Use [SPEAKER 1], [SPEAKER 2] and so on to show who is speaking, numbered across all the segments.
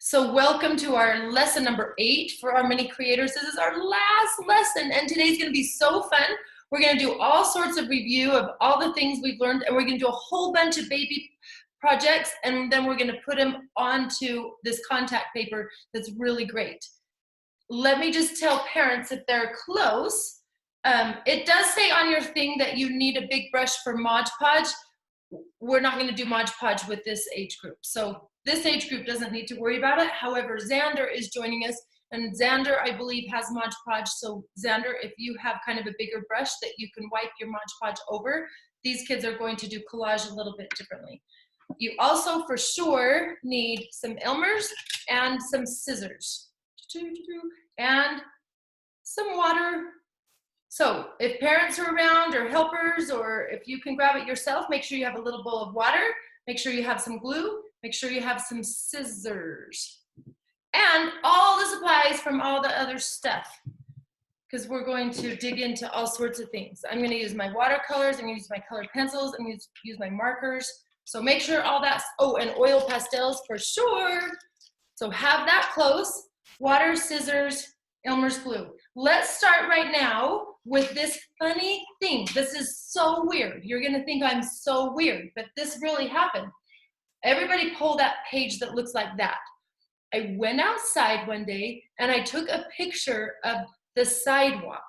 [SPEAKER 1] So welcome to our lesson number 8 for our mini creators. This is our last lesson, and today's going to be so fun. We're going to do all sorts of review of all the things we've learned, and we're going to do a whole bunch of baby projects, and then we're going to put them onto this contact paper that's really great. Let me just tell parents if they're close, it does say on your thing that you need a big brush for Mod Podge. We're not going to do Mod Podge with this age group. So this age group doesn't need to worry about it. However, Xander is joining us, and Xander, I believe, has Mod Podge. So Xander, if you have kind of a bigger brush that you can wipe your Mod Podge over, these kids are going to do collage a little bit differently. You also, for sure, need some Elmers and some scissors. And some water. So if parents are around or helpers, or if you can grab it yourself, make sure you have a little bowl of water, make sure you have some glue, make sure you have some scissors, and all the supplies from all the other stuff, because we're going to dig into all sorts of things. I'm going to use my watercolors, I'm going to use my colored pencils, I'm going to use my markers. So make sure all that's, oh, and oil pastels for sure. So have that close. Water, scissors, Elmer's glue. Let's start right now with this funny thing. This is so weird. You're gonna think I'm so weird, but this really happened. Everybody pull that page that looks like that. I went outside one day and I took a picture of the sidewalk.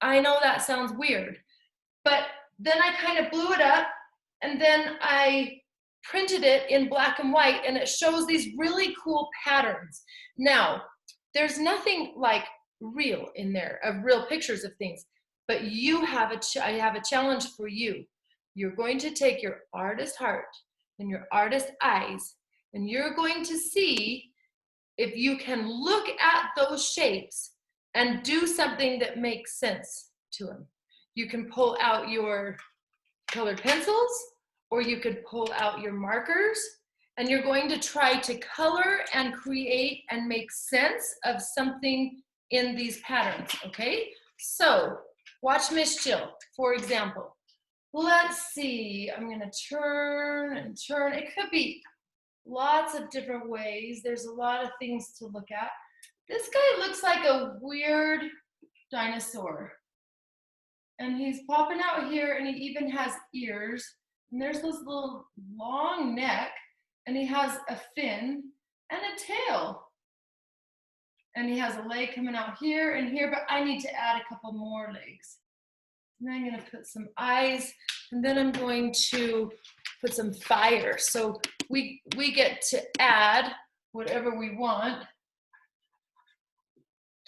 [SPEAKER 1] I know that sounds weird, but then I kind of blew it up and then I printed it in black and white, and it shows these really cool patterns. Now, there's nothing like real in there, of real pictures of things, but you have I have a challenge for you. You're going to take your artist heart and your artist eyes, and you're going to see if you can look at those shapes and do something that makes sense to them. You can pull out your colored pencils, or you could pull out your markers, and you're going to try to color and create and make sense of something in these patterns, okay? So watch Miss Jill, for example. Let's see, I'm gonna turn and turn. It could be lots of different ways. There's a lot of things to look at. This guy looks like a weird dinosaur. And he's popping out here, and he even has ears. And there's this little long neck, and he has a fin and a tail. And he has a leg coming out here and here, but I need to add a couple more legs. And then I'm gonna put some eyes, and then I'm going to put some fire. So we get to add whatever we want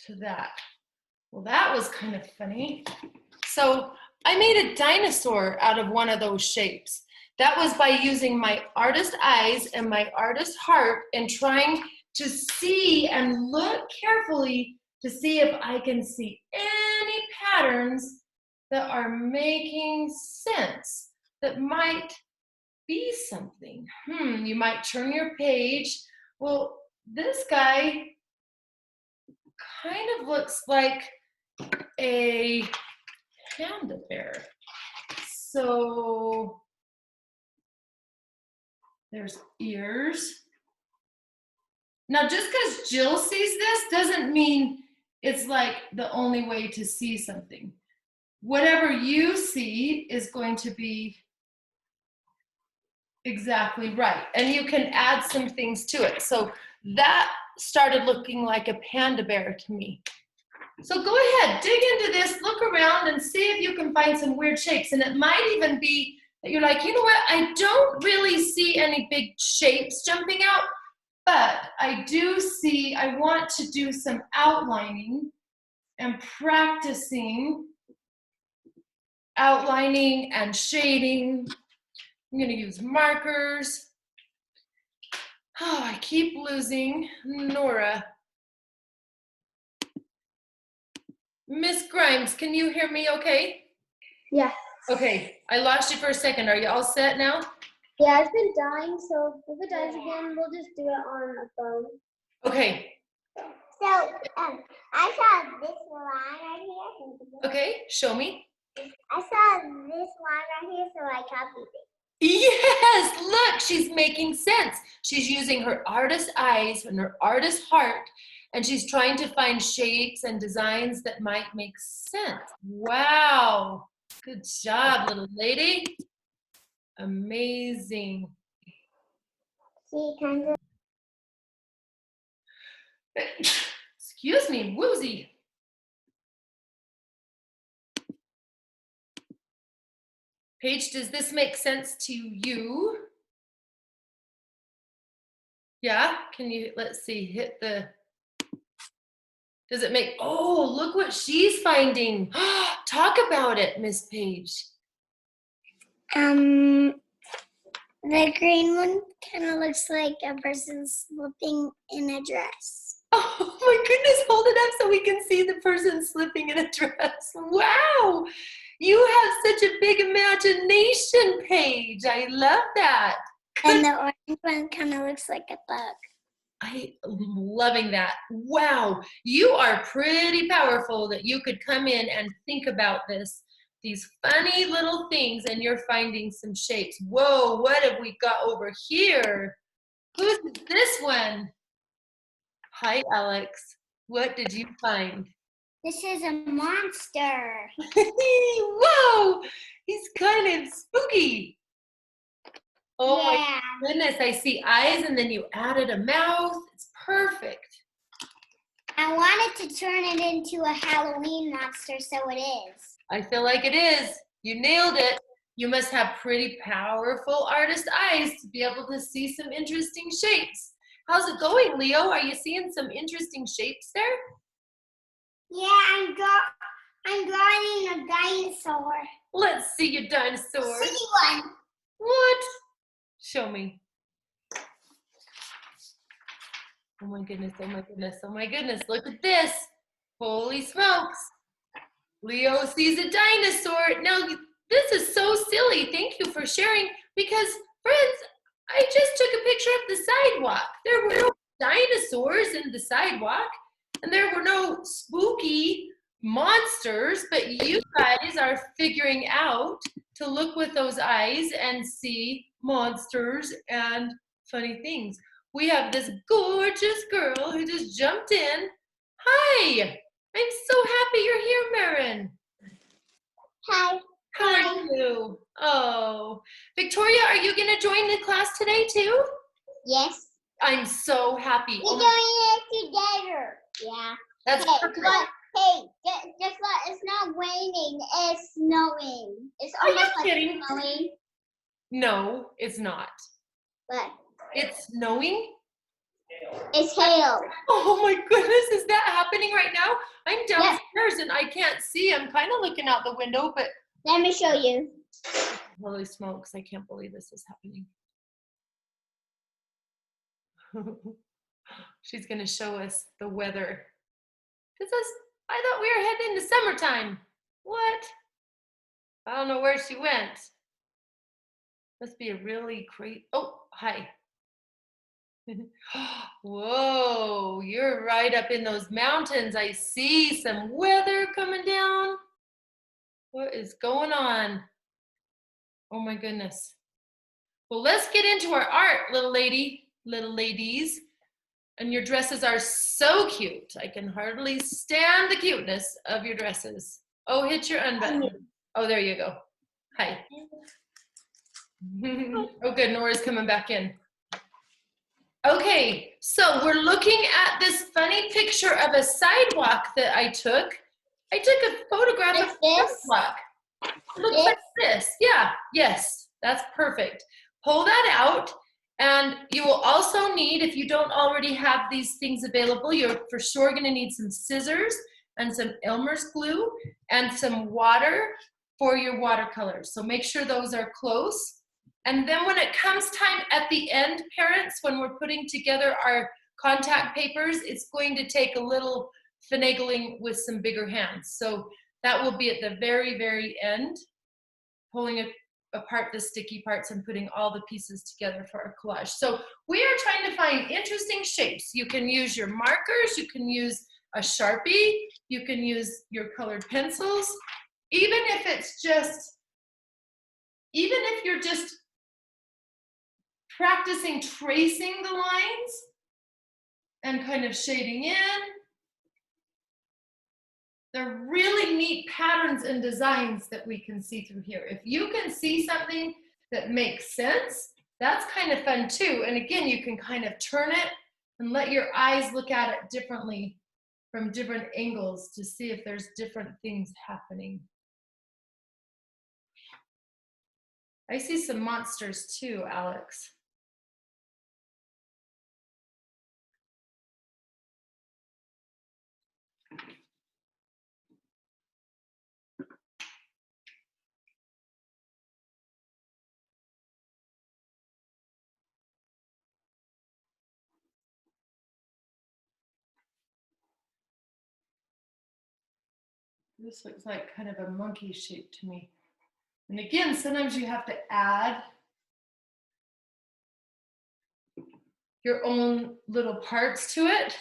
[SPEAKER 1] to that. Well, that was kind of funny. So I made a dinosaur out of one of those shapes. That was by using my artist eyes and my artist heart and trying to see and look carefully to see if I can see any patterns that are making sense, that might be something. You might turn your page. Well, this guy kind of looks like a panda bear. So there's ears. Now, just because Jill sees this doesn't mean it's like the only way to see something. Whatever you see is going to be exactly right. And you can add some things to it. So that started looking like a panda bear to me. So go ahead, dig into this, look around and see if you can find some weird shapes. And it might even be that you're like, you know what, I don't really see any big shapes jumping out, but I do see, I want to do some outlining and practicing outlining and shading. I'm gonna use markers. Oh, I keep losing Nora. Miss Grimes, can you hear me okay?
[SPEAKER 2] Yeah.
[SPEAKER 1] Okay, I lost you for a second. Are you all set now?
[SPEAKER 2] Yeah, it's been dying, so if it dies again, we'll just do it on a phone.
[SPEAKER 1] Okay.
[SPEAKER 2] So, I saw this line right here.
[SPEAKER 1] Okay, show me.
[SPEAKER 2] I saw this line right here, so I copied it.
[SPEAKER 1] Yes, look, she's making sense. She's using her artist eyes and her artist heart, and she's trying to find shapes and designs that might make sense. Wow, good job, little lady. Amazing.
[SPEAKER 2] See, kind of.
[SPEAKER 1] Excuse me, woozy. Paige, does this make sense to you? Yeah, can you, let's see, hit the, does it make, oh, look what she's finding. Talk about it, Miss Paige.
[SPEAKER 2] The green one kind of looks like a person slipping in a dress.
[SPEAKER 1] Oh my goodness, hold it up so we can see the person slipping in a dress. Wow, you have such a big imagination, Paige. I love that.
[SPEAKER 2] And the orange one kind of looks like a bug.
[SPEAKER 1] I'm loving that. Wow, you are pretty powerful that you could come in and think about this, these funny little things, and you're finding some shapes. Whoa, what have we got over here? Who's this one? Hi, Alex. What did you find?
[SPEAKER 2] This is a monster.
[SPEAKER 1] Whoa, he's kind of spooky. Oh
[SPEAKER 2] Yeah.
[SPEAKER 1] my goodness, I see eyes and then you added a mouth. It's perfect.
[SPEAKER 2] I wanted to turn it into a Halloween monster, so it is.
[SPEAKER 1] I feel like it is. You nailed it. You must have pretty powerful artist eyes to be able to see some interesting shapes. How's it going, Leo? Are you seeing some interesting shapes there?
[SPEAKER 2] Yeah, I'm drawing a dinosaur.
[SPEAKER 1] Let's see your dinosaur.
[SPEAKER 2] See one.
[SPEAKER 1] What? Show me. Oh my goodness, oh my goodness, oh my goodness. Look at this. Holy smokes. Leo sees a dinosaur. Now, this is so silly. Thank you for sharing because, friends, I just took a picture of the sidewalk. There were no dinosaurs in the sidewalk, and there were no spooky monsters, but you guys are figuring out to look with those eyes and see monsters and funny things. We have this gorgeous girl who just jumped in. Hi, I'm so happy you're here, Marin.
[SPEAKER 2] Hi.
[SPEAKER 1] How are you? Oh, Victoria, are you going to join the class today too?
[SPEAKER 2] Yes.
[SPEAKER 1] I'm so happy.
[SPEAKER 2] We're
[SPEAKER 1] Oh,
[SPEAKER 2] doing it together. Yeah.
[SPEAKER 1] that's
[SPEAKER 2] Hey,
[SPEAKER 1] perfect.
[SPEAKER 2] but hey, guess what? It's not raining. It's snowing. It's
[SPEAKER 1] Are you
[SPEAKER 2] almost like
[SPEAKER 1] kidding?
[SPEAKER 2] snowing.
[SPEAKER 1] No, it's not.
[SPEAKER 2] But
[SPEAKER 1] It's snowing?
[SPEAKER 2] it's hail.
[SPEAKER 1] Oh my goodness, is that happening right now? I'm downstairs and I can't see. I'm kind of looking out the window, but
[SPEAKER 2] Let me show you.
[SPEAKER 1] holy smokes, I can't believe this is happening. She's going to show us the weather. I thought we were heading into summertime. What? I don't know where she went. Must be a really crazy. Oh, hi. Whoa, you're right up in those mountains. I see some weather coming down. What is going on? Oh my goodness. Well, let's get into our art, little ladies. And your dresses are so cute. I can hardly stand the cuteness of your dresses. Oh, hit your unbutton. Oh, there you go. Hi. Oh, good. Nora's coming back in. Okay, so we're looking at this funny picture of a sidewalk that I took. I took a photograph of the sidewalk. Looks like this. Yeah, yes, that's perfect. Pull that out, and you will also need, if you don't already have these things available, you're for sure going to need some scissors and some Elmer's glue and some water for your watercolors. So make sure those are close. And then when it comes time at the end, parents, when we're putting together our contact papers, it's going to take a little finagling with some bigger hands. So that will be at the very, very end, pulling apart the sticky parts and putting all the pieces together for our collage. So we are trying to find interesting shapes. You can use your markers, you can use a Sharpie, you can use your colored pencils, even if you're just practicing tracing the lines and kind of shading in. They're really neat patterns and designs that we can see through here. If you can see something that makes sense, that's kind of fun too. And again, you can kind of turn it and let your eyes look at it differently from different angles to see if there's different things happening. I see some monsters too, Alex. This looks like kind of a monkey shape to me. And again, sometimes you have to add your own little parts to it.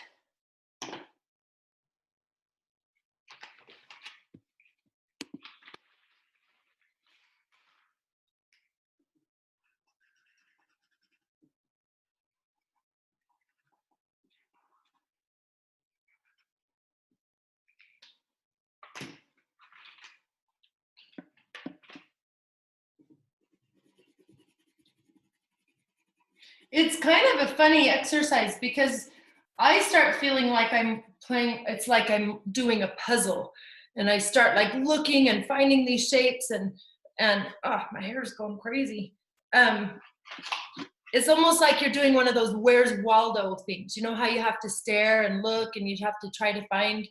[SPEAKER 1] It's kind of a funny exercise because I start feeling like I'm playing, it's like I'm doing a puzzle, and I start like looking and finding these shapes, and oh, my hair's going crazy. It's almost like you're doing one of those Where's Waldo things. You know how you have to stare and look and you have to try to find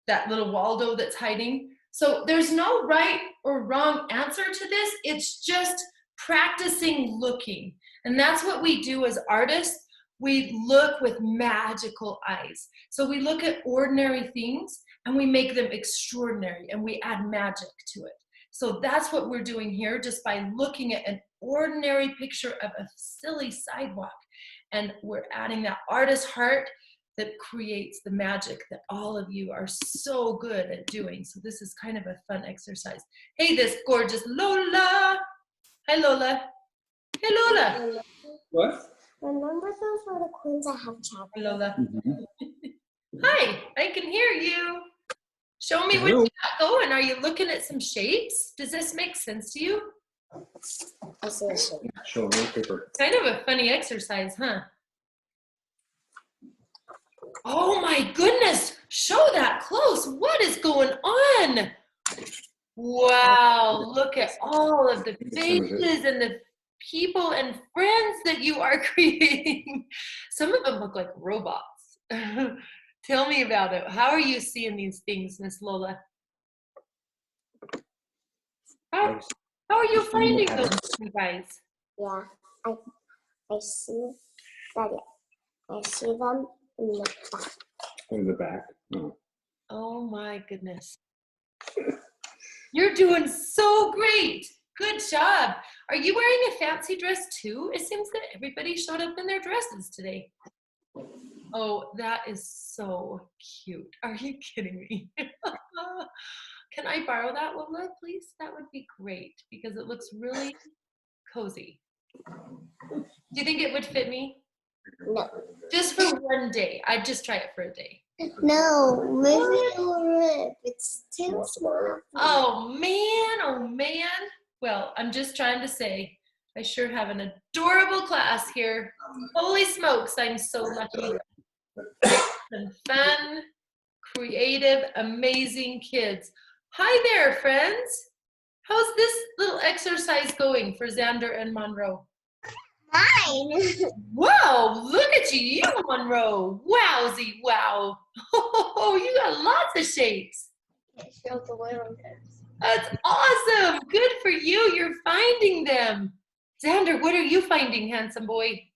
[SPEAKER 1] that little Waldo that's hiding. So there's no right or wrong answer to this. It's just practicing looking. And that's what we do as artists. We look with magical eyes. So we look at ordinary things and we make them extraordinary and we add magic to it. So that's what we're doing here, just by looking at an ordinary picture of a silly sidewalk. And we're adding that artist heart that creates the magic that all of you are so good at doing. So this is kind of a fun exercise. Hey, this gorgeous Lola. Hi, Lola. Hey, Lola.
[SPEAKER 3] What?
[SPEAKER 2] Remember those are the coins I have chocolate?
[SPEAKER 1] Hi, Lola.
[SPEAKER 3] Mm-hmm.
[SPEAKER 1] Hi, I can hear you. Show me what
[SPEAKER 3] Hello.
[SPEAKER 1] you got going. Are you looking at some shapes? Does this make sense to you?
[SPEAKER 2] I see a shape.
[SPEAKER 3] Show me paper.
[SPEAKER 1] Kind of a funny exercise, huh? Oh my goodness, show that close. What is going on? Wow, look at all of the faces and the people and friends that you are creating. Some of them look like robots. Tell me about it. How are you seeing these things, Miss Lola? How are you finding those, you guys?
[SPEAKER 2] Yeah, I see that. I see them in the back.
[SPEAKER 3] In the back. Oh.
[SPEAKER 1] Oh my goodness. You're doing so great. Good job. Are you wearing a fancy dress too? It seems that everybody showed up in their dresses today. Oh, that is so cute. Are you kidding me? Can I borrow that, Lola, please? That would be great because it looks really cozy. Do you think it would fit me?
[SPEAKER 2] No.
[SPEAKER 1] Just for one day. I'd just try it for a day.
[SPEAKER 2] No, maybe it will rip. It's too small.
[SPEAKER 1] Oh man, oh man. Well, I'm just trying to say, I sure have an adorable class here. Holy smokes, I'm so lucky. And fun, creative, amazing kids. Hi there, friends. How's this little exercise going for Xander and Monroe?
[SPEAKER 2] Mine.
[SPEAKER 1] Wow, look at you, Monroe. Wowzy, wow. Oh, you got lots of shapes.
[SPEAKER 2] Show the little kids.
[SPEAKER 1] That's awesome. Good for you. You're finding them. Xander, what are you finding, handsome boy?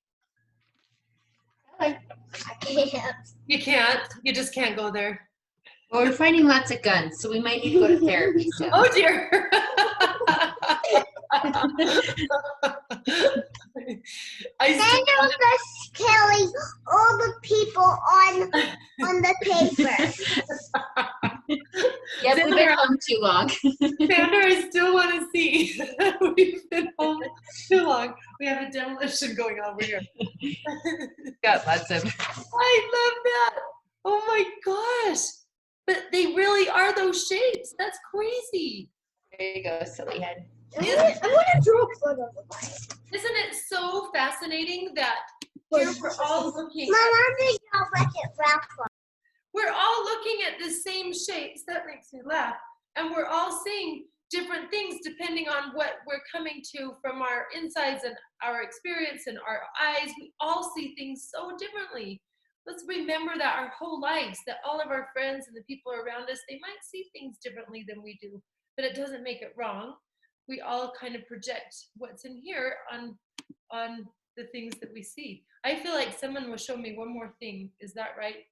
[SPEAKER 2] I can't.
[SPEAKER 1] You can't. You just can't go there.
[SPEAKER 4] Well, we're finding lots of guns, so we might need to go to therapy soon.
[SPEAKER 1] Oh, dear.
[SPEAKER 2] Sandra was just killing all the people on the paper.
[SPEAKER 4] Yep, we've been home too long.
[SPEAKER 1] Xander, I still want to see. We've been home too long. We have a demolition going on over here.
[SPEAKER 4] Got lots of.
[SPEAKER 1] I love that. Oh my gosh. But they really are those shapes. That's crazy.
[SPEAKER 4] There you go, silly head.
[SPEAKER 2] I want to draw a photo of mine.
[SPEAKER 1] Isn't it so fascinating that here we're all looking
[SPEAKER 2] My
[SPEAKER 1] at,
[SPEAKER 2] mom did not let it Ralph.
[SPEAKER 1] we're all looking at the same shapes. That makes me laugh. And we're all seeing different things depending on what we're coming to from our insides and our experience and our eyes. We all see things so differently. Let's remember that our whole lives, that all of our friends and the people around us, they might see things differently than we do, but it doesn't make it wrong. We all kind of project what's in here on the things that we see. I feel like someone will show me one more thing. Is that right,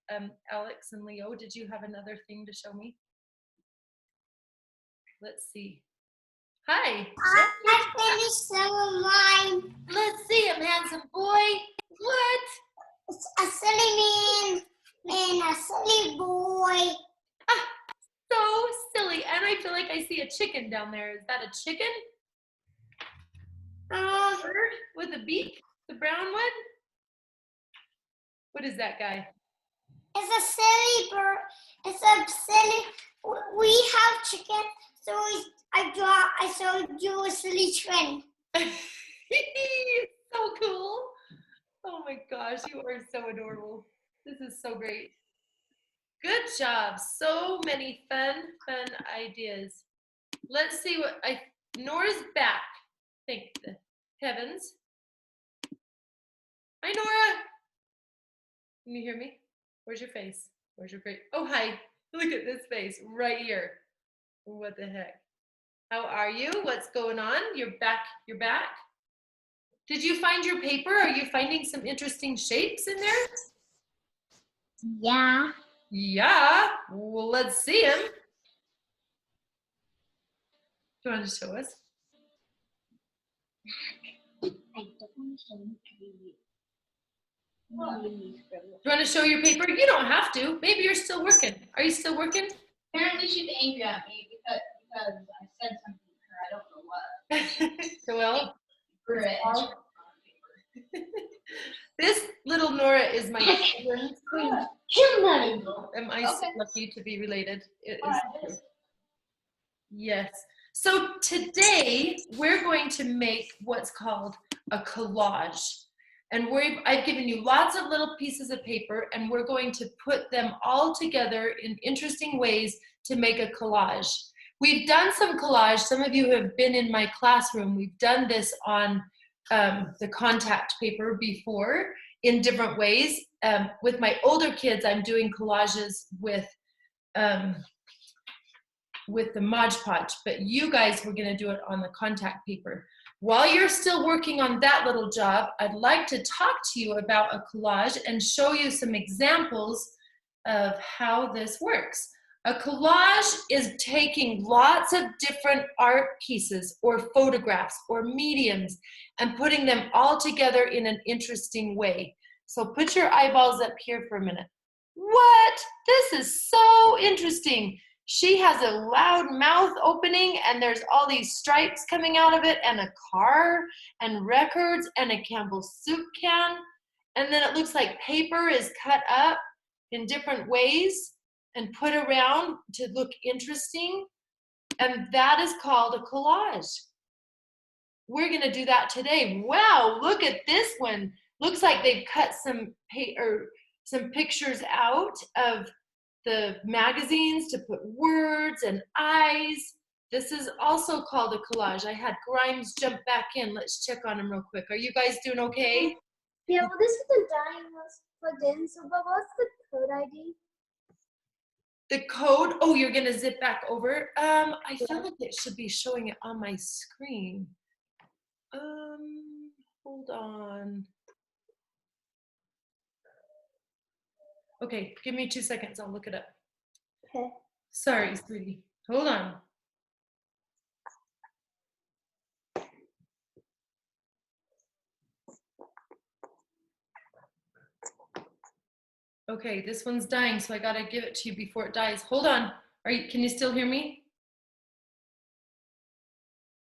[SPEAKER 1] Alex and Leo? Did you have another thing to show me? Let's see. Hi.
[SPEAKER 2] I finished some of mine.
[SPEAKER 1] Let's see him, handsome boy. What?
[SPEAKER 2] It's a silly man and a silly boy.
[SPEAKER 1] So silly. And I feel like I see a chicken down there. Is that a chicken? Bird with a beak? The brown one? What is that guy?
[SPEAKER 2] It's a silly bird. It's a silly. We have chicken, so I showed you a silly chicken.
[SPEAKER 1] So cool. Oh my gosh, you are so adorable. This is so great. Good job. So many fun ideas. Let's see what Nora's back. Thank the heavens. Hi, Nora. Can you hear me? Where's your face? Where's your great? Oh, hi. Look at this face right here. What the heck? How are you? What's going on? You're back. You're back. Did you find your paper? Are you finding some interesting shapes in there?
[SPEAKER 2] Yeah.
[SPEAKER 1] Yeah. Well, let's see them. Do you want to show us?
[SPEAKER 2] I don't want to show you.
[SPEAKER 1] Do you want to show your paper? You don't have to. Maybe you're still working. Are you still working?
[SPEAKER 5] Apparently she's angry at me because I said something to her. I don't know what.
[SPEAKER 1] So well,
[SPEAKER 5] Grit.
[SPEAKER 1] this little Nora is my cousin. Am I so
[SPEAKER 5] Okay.
[SPEAKER 1] lucky to be related? It is.
[SPEAKER 5] Alright.
[SPEAKER 1] Yes. So today we're going to make what's called a collage. And I've given you lots of little pieces of paper, and we're going to put them all together in interesting ways to make a collage. We've done some collage. Some of you have been in my classroom. We've done this on the contact paper before in different ways. With my older kids, I'm doing collages with the Mod Podge, but you guys were gonna do it on the contact paper. While you're still working on that little job, I'd like to talk to you about a collage and show you some examples of how this works. A collage is taking lots of different art pieces or photographs or mediums and putting them all together in an interesting way. So put your eyeballs up here for a minute. What? This is so interesting. She has a loud mouth opening and there's all these stripes coming out of it and a car and records and a Campbell's soup can. And then it looks like paper is cut up in different ways and put around to look interesting. And that is called a collage. We're gonna do that today. Wow, look at this one. Looks like they've cut some pictures out of the magazines to put words and eyes. This is also called a collage. I had Grimes jump back in. Let's check on him real quick. Are you guys doing okay?
[SPEAKER 2] Yeah, well, this is the dime was plugged in. So, but what's the code ID?
[SPEAKER 1] The code, oh, you're gonna zip back over. I feel like it should be showing it on my screen. Hold on. Okay, give me 2 seconds, I'll look it up.
[SPEAKER 2] Okay.
[SPEAKER 1] Sorry, sweetie, hold on. Okay, this one's dying, so I gotta give it to you before it dies. Hold on, can you still hear me?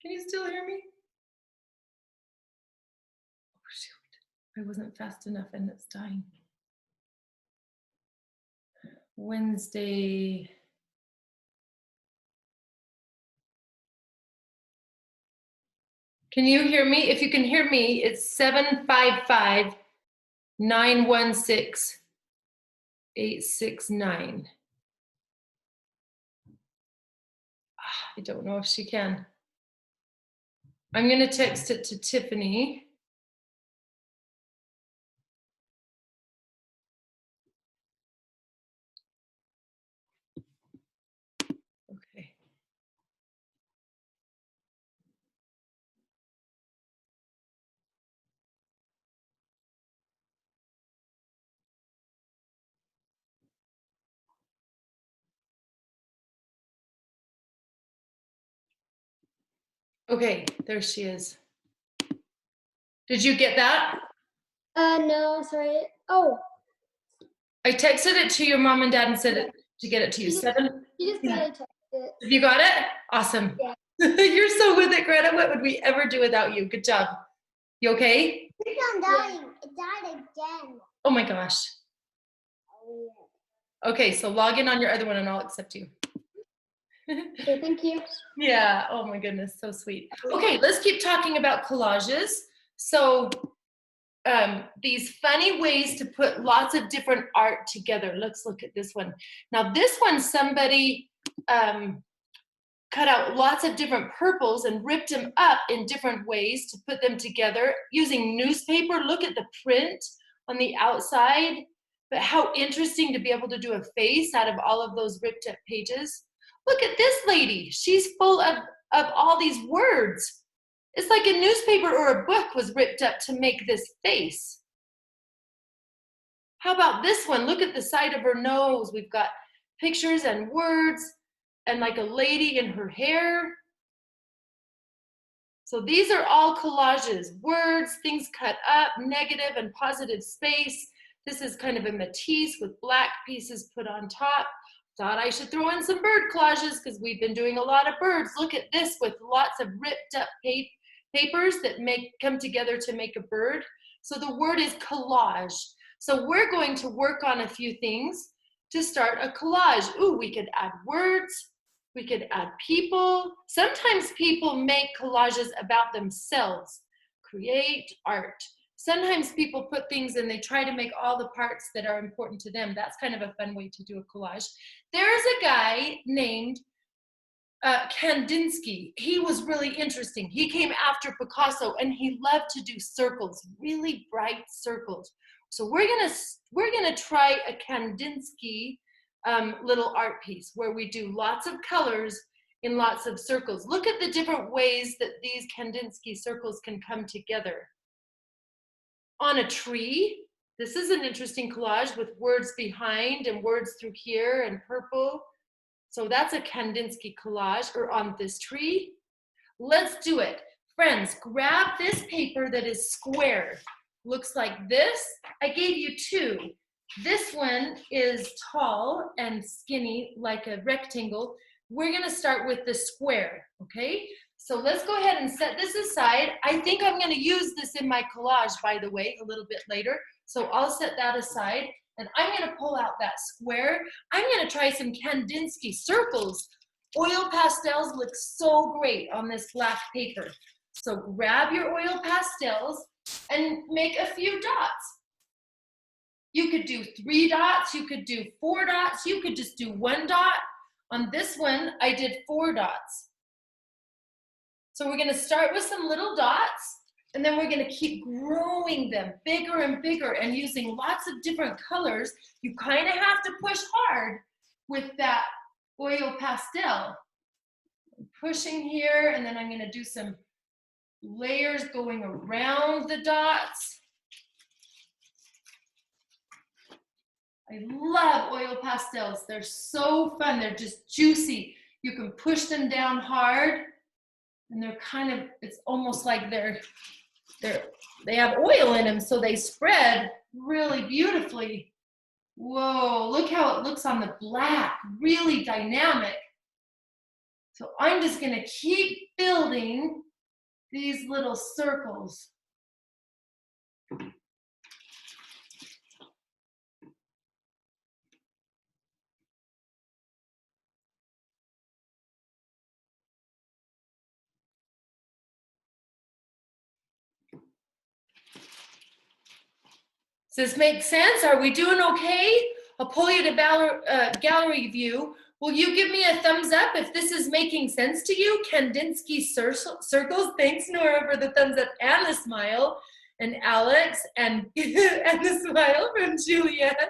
[SPEAKER 1] Can you still hear me? I wasn't fast enough and it's dying. Wednesday. Can you hear me? If you can hear me, it's 755-916-869. I don't know if she can. I'm going to text it to Tiffany. Okay. Okay, there she is. Did you get that?
[SPEAKER 2] No, sorry. Oh,
[SPEAKER 1] I texted it to your mom and dad and said it, to get it to you.
[SPEAKER 2] You
[SPEAKER 1] 7.
[SPEAKER 2] you just
[SPEAKER 1] Yeah.
[SPEAKER 2] gotta text it.
[SPEAKER 1] You got it? Awesome.
[SPEAKER 2] Yeah.
[SPEAKER 1] You're so with it, Greta. What would we ever do without you? Good job. You okay?
[SPEAKER 2] It's not dying. It died again.
[SPEAKER 1] Oh my gosh. Okay, so log in on your other one and I'll accept you.
[SPEAKER 2] Okay, thank you.
[SPEAKER 1] Yeah, oh my goodness, so sweet. Okay, let's keep talking about collages. So these funny ways to put lots of different art together. Let's look at this one. Now this one, somebody cut out lots of different purples and ripped them up in different ways to put them together using newspaper. Look at the print on the outside, but how interesting to be able to do a face out of all of those ripped up pages. Look at this lady. She's full of all these words. It's like a newspaper or a book was ripped up to make this face. How about this one? Look at the side of her nose. We've got pictures and words and like a lady in her hair. So these are all collages, words, things cut up, negative and positive space. This is kind of a Matisse with black pieces put on top. Thought I should throw in some bird collages because we've been doing a lot of birds. Look at this with lots of ripped up papers that come together to make a bird. So the word is collage. So we're going to work on a few things to start a collage. Ooh, we could add words. We could add people. Sometimes people make collages about themselves, create art. Sometimes people put things and they try to make all the parts that are important to them. That's kind of a fun way to do a collage. There's a guy named Kandinsky. He was really interesting. He came after Picasso and he loved to do circles, really bright circles. So we're gonna try a Kandinsky little art piece where we do lots of colors in lots of circles. Look at the different ways that these Kandinsky circles can come together. On a tree, this is an interesting collage with words behind and words through here and purple. So that's a Kandinsky collage. Or on this tree. Let's do it. Friends, grab this paper that is square. Looks like this. I gave you two. This one is tall and skinny like a rectangle. We're gonna start with the square, okay? So let's go ahead and set this aside. I think I'm gonna use this in my collage, by the way, a little bit later. So I'll set that aside and I'm gonna pull out that square. I'm gonna try some Kandinsky circles. Oil pastels look so great on this black paper. So grab your oil pastels and make a few dots. You could do 3 dots, you could do 4 dots, you could just do 1 dot. On this one, I did 4 dots. So we're gonna start with some little dots, and then we're gonna keep growing them bigger and bigger and using lots of different colors. You kind of have to push hard with that oil pastel. I'm pushing here, and then I'm gonna do some layers going around the dots. I love oil pastels. They're so fun. They're just juicy. You can push them down hard, and they're kind of, it's almost like they have oil in them, so they spread really beautifully. Whoa, look how it looks on the black, really dynamic. So I'm just gonna keep building these little circles. Does this make sense? Are we doing okay? I'll pull you to gallery view. Will you give me a thumbs up if this is making sense to you? Kandinsky circles. Thanks, Nora, for the thumbs up and the smile. And Alex and, and the smile from Juliet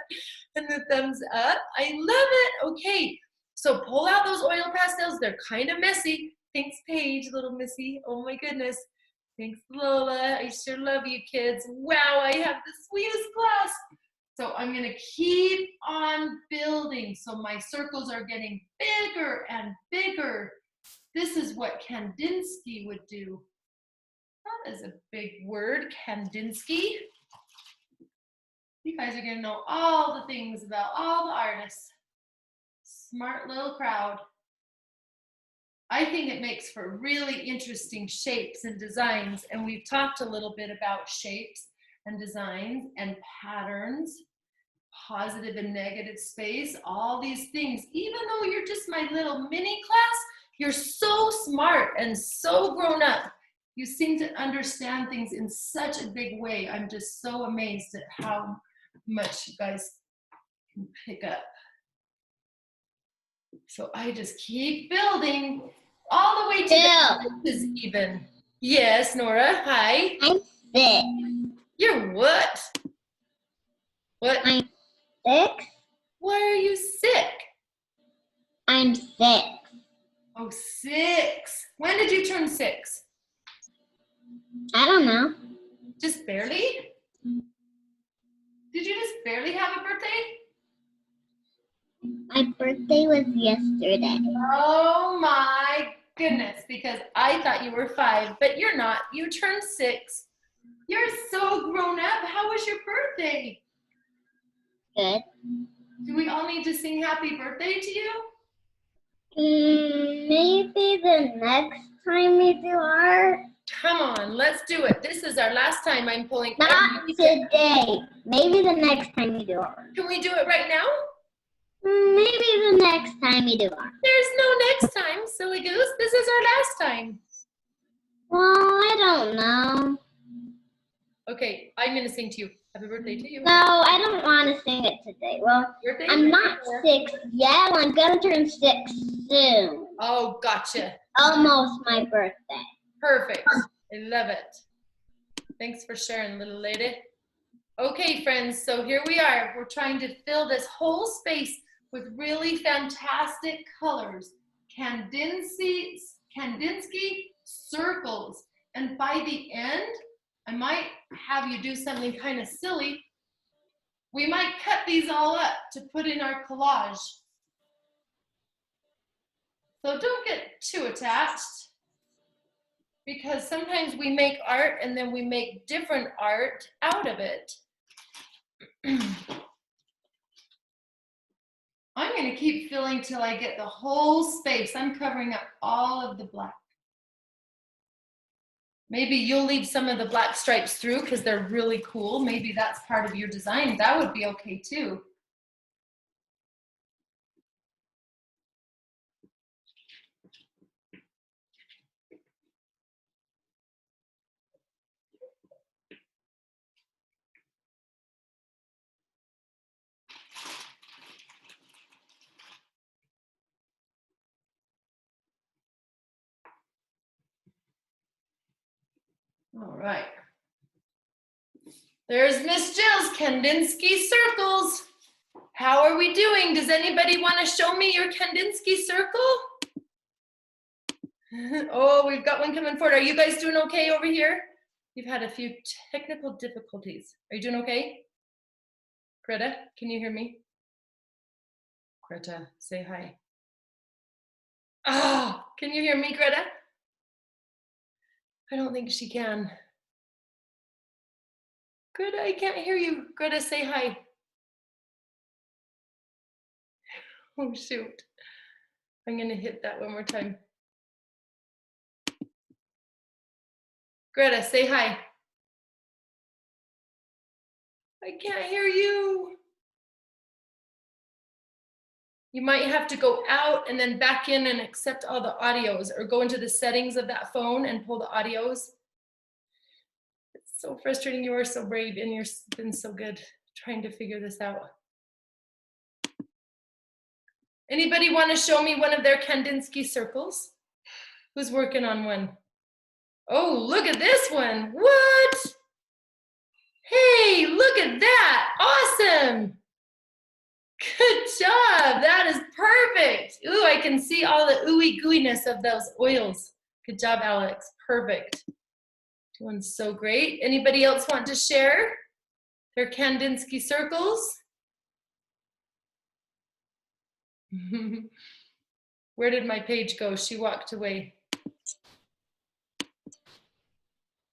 [SPEAKER 1] and the thumbs up. I love it. Okay, so pull out those oil pastels. They're kind of messy. Thanks, Paige, little missy. Oh my goodness. Thanks, Lola. I sure love you, kids. Wow, I have the sweetest class. So I'm gonna keep on building. So my circles are getting bigger and bigger. This is what Kandinsky would do. That is a big word, Kandinsky. You guys are gonna know all the things about all the artists. Smart little crowd. I think it makes for really interesting shapes and designs, and we've talked a little bit about shapes and designs and patterns, positive and negative space, all these things. Even though you're just my little mini class, you're so smart and so grown up. You seem to understand things in such a big way. I'm just so amazed at how much you guys can pick up. So I just keep building all the way to the is even. Yes, Nora, hi.
[SPEAKER 2] I'm 6.
[SPEAKER 1] You're what? What?
[SPEAKER 2] I'm 6.
[SPEAKER 1] Why are you sick?
[SPEAKER 2] I'm 6.
[SPEAKER 1] Oh, 6. When did you turn 6?
[SPEAKER 2] I don't know.
[SPEAKER 1] Just barely? Did you just barely have a birthday?
[SPEAKER 2] My birthday was yesterday.
[SPEAKER 1] Oh my goodness, because I thought you were 5, but you're not. You turned 6. You're so grown up. How was your birthday?
[SPEAKER 2] Good.
[SPEAKER 1] Do we all need to sing happy birthday to you?
[SPEAKER 2] Maybe the next time we do art.
[SPEAKER 1] Come on, let's do it. This is our last time I'm pulling.
[SPEAKER 2] Not today. Maybe the next time we do art.
[SPEAKER 1] Can we do it right now?
[SPEAKER 2] Maybe the next time we do art.
[SPEAKER 1] There's no next time, silly goose. This is our last time.
[SPEAKER 2] Well, I don't know.
[SPEAKER 1] Okay, I'm going to sing to you. Happy birthday to you.
[SPEAKER 2] No, I don't want to sing it today. Well,
[SPEAKER 1] Birthday
[SPEAKER 2] I'm not 6 yet. I'm gonna turn 6 soon.
[SPEAKER 1] Oh, gotcha.
[SPEAKER 2] Almost my birthday.
[SPEAKER 1] Perfect. I love it. Thanks for sharing, little lady. Okay, friends, so here we are. We're trying to fill this whole space with really fantastic colors. Kandinsky circles. And by the end, I might have you do something kind of silly. We might cut these all up to put in our collage. So don't get too attached, because sometimes we make art and then we make different art out of it. I'm going to keep filling till I get the whole space. I'm covering up all of the black. Maybe you'll leave some of the black stripes through because they're really cool. Maybe that's part of your design. That would be okay too. All right. There's Miss Jill's Kandinsky circles. How are we doing? Does anybody want to show me your Kandinsky circle? Oh, we've got one coming forward. Are you guys doing okay over here? We've had a few technical difficulties. Are you doing okay? Greta, can you hear me? Greta, say hi. Oh, can you hear me, Greta? I don't think she can. Greta, I can't hear you. Greta, say hi. Oh, shoot. I'm going to hit that one more time. Greta, say hi. I can't hear you. You might have to go out and then back in and accept all the audios, or go into the settings of that phone and pull the audios. Let's So frustrating. You are so brave and you've been so good trying to figure this out. Anybody want to show me one of their Kandinsky circles? Who's working on one? Oh, look at this one. What? Hey, look at that. Awesome. Good job. That is perfect. Ooh, I can see all the ooey gooiness of those oils. Good job, Alex. Perfect. Doing so great. Anybody else want to share their Kandinsky circles? Where did my page go? She walked away.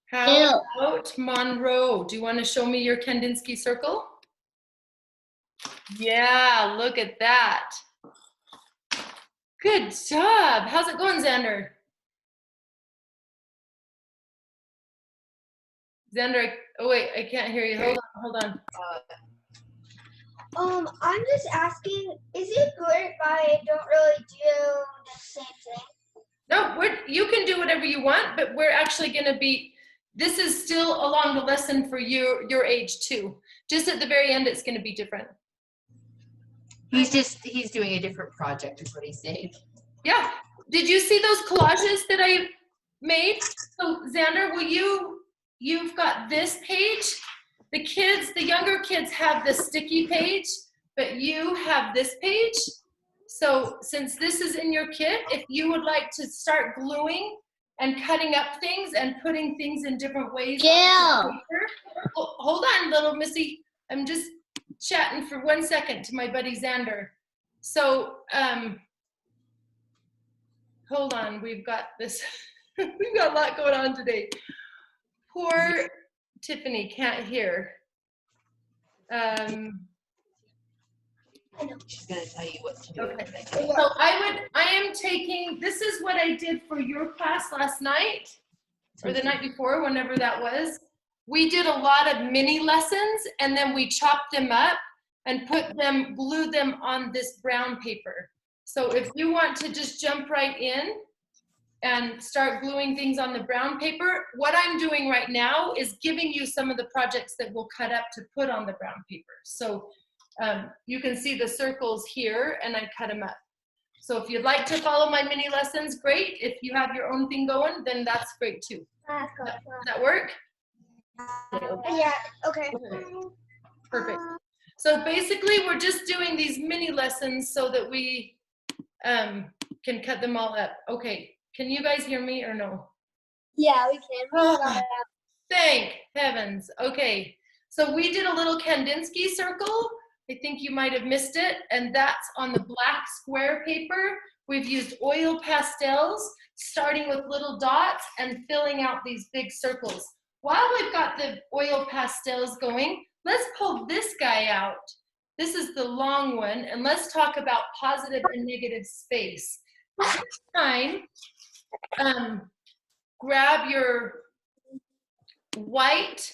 [SPEAKER 1] How about Monroe? Do you want to show me your Kandinsky circle? Yeah, look at that. Good job. How's it going, Xander? Xander, oh wait, I can't hear you. Hold on.
[SPEAKER 2] I'm just asking, is it good if I don't really do the same thing?
[SPEAKER 1] No, you can do whatever you want, but we're actually going to be, this is still along the lesson for your age too. Just at the very end, it's going to be different.
[SPEAKER 4] He's doing a different project is what he's saying.
[SPEAKER 1] Yeah. Did you see those collages that I made? So Xander, you've got this page. The younger kids have the sticky page, but you have this page. So since this is in your kit, if you would like to start gluing and cutting up things and putting things in different ways.
[SPEAKER 2] Yeah.
[SPEAKER 1] Hold on, little Missy. I'm just chatting for 1 second to my buddy Xander. So hold on, we've got this. We've got a lot going on today. Poor Tiffany can't hear.
[SPEAKER 4] She's gonna tell you what to do.
[SPEAKER 1] Okay. So I am taking, this is what I did for your class last night, or the night before, whenever that was. We did a lot of mini lessons, and then we chopped them up and glued them on this brown paper. So if you want to just jump right in and start gluing things on the brown paper, what I'm doing right now is giving you some of the projects that we'll cut up to put on the brown paper. So you can see the circles here, and I cut them up. So if you'd like to follow my mini lessons, great. If you have your own thing going, then that's great too. Does that work?
[SPEAKER 2] Yeah, okay.
[SPEAKER 1] Perfect. So basically, we're just doing these mini lessons so that we can cut them all up. Okay, can you guys hear me or no?
[SPEAKER 2] Yeah, we can.
[SPEAKER 1] Oh, thank heavens. Okay, so we did a little Kandinsky circle. I think you might have missed it, and that's on the black square paper. We've used oil pastels, starting with little dots and filling out these big circles. While we've got the oil pastels going, let's pull this guy out. This is the long one, and let's talk about positive and negative space. This time, grab your white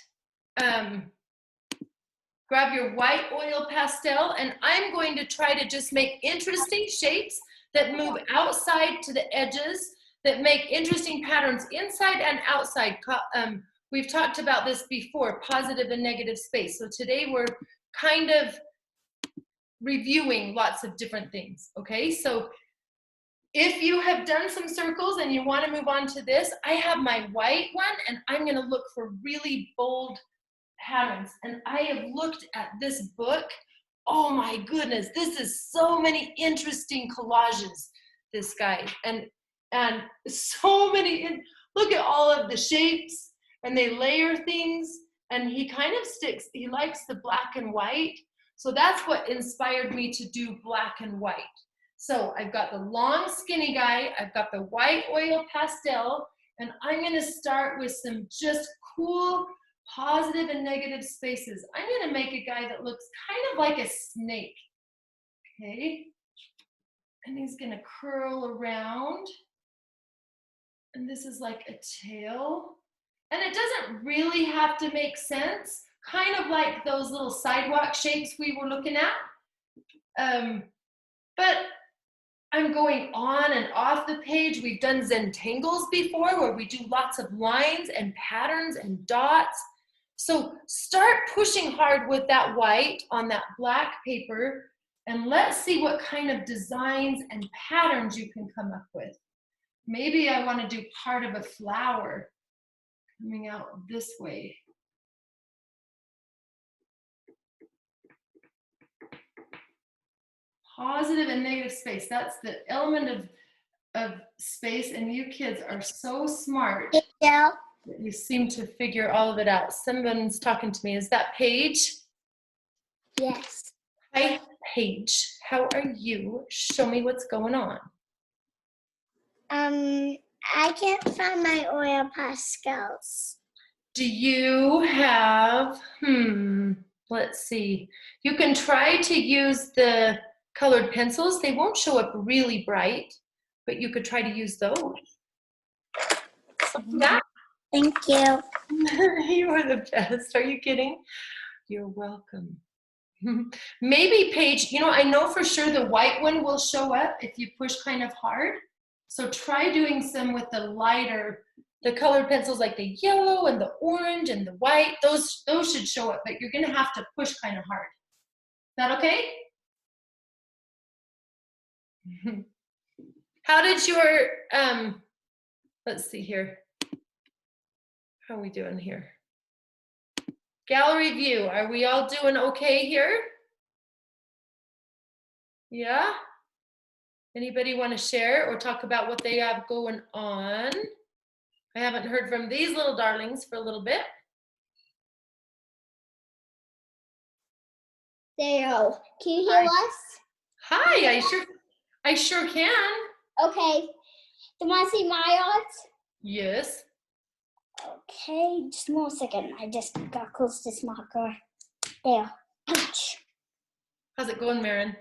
[SPEAKER 1] oil pastel, and I'm going to try to just make interesting shapes that move outside to the edges, that make interesting patterns inside and outside. We've talked about this before, positive and negative space. So today we're kind of reviewing lots of different things, okay? So if you have done some circles and you want to move on to this, I have my white one, and I'm going to look for really bold patterns. And I have looked at this book. Oh my goodness, this is so many interesting collages, this guy. And so many, look at all of the shapes, and they layer things, and he kind of he likes the black and white. So that's what inspired me to do black and white. So I've got the long skinny guy, I've got the white oil pastel, and I'm gonna start with some just cool positive and negative spaces. I'm gonna make a guy that looks kind of like a snake, okay? And he's gonna curl around. And this is like a tail. And it doesn't really have to make sense, kind of like those little sidewalk shapes we were looking at. But I'm going on and off the page. We've done Zentangles before, where we do lots of lines and patterns and dots. So start pushing hard with that white on that black paper, and let's see what kind of designs and patterns you can come up with. Maybe I want to do part of a flower coming out this way. Positive and negative space. That's the element of space, and you kids are so smart.
[SPEAKER 2] Yeah.
[SPEAKER 1] You seem to figure all of it out. Someone's talking to me. Is that Paige?
[SPEAKER 2] Yes.
[SPEAKER 1] Hi, Paige. How are you? Show me what's going on.
[SPEAKER 2] I can't find my oil pastels.
[SPEAKER 1] Do you have, let's see. You can try to use the colored pencils. They won't show up really bright, but you could try to use those. Yeah.
[SPEAKER 2] Thank you.
[SPEAKER 1] You are the best. Are you kidding? You're welcome. Maybe Paige, I know for sure the white one will show up if you push kind of hard. So try doing some with the lighter, the colored pencils like the yellow and the orange and the white. Those should show up, but you're gonna have to push kind of hard. Is that okay? How did your, let's see here. How are we doing here? Gallery view, are we all doing okay here? Yeah? Anybody want to share or talk about what they have going on? I haven't heard from these little darlings for a little bit.
[SPEAKER 2] There. Can you hear us?
[SPEAKER 1] Hi, I sure can.
[SPEAKER 2] Okay. Do you want to see my art?
[SPEAKER 1] Yes.
[SPEAKER 2] Okay, just 1 second. I just got close to this marker. There. Ouch.
[SPEAKER 1] How's it going, Marin?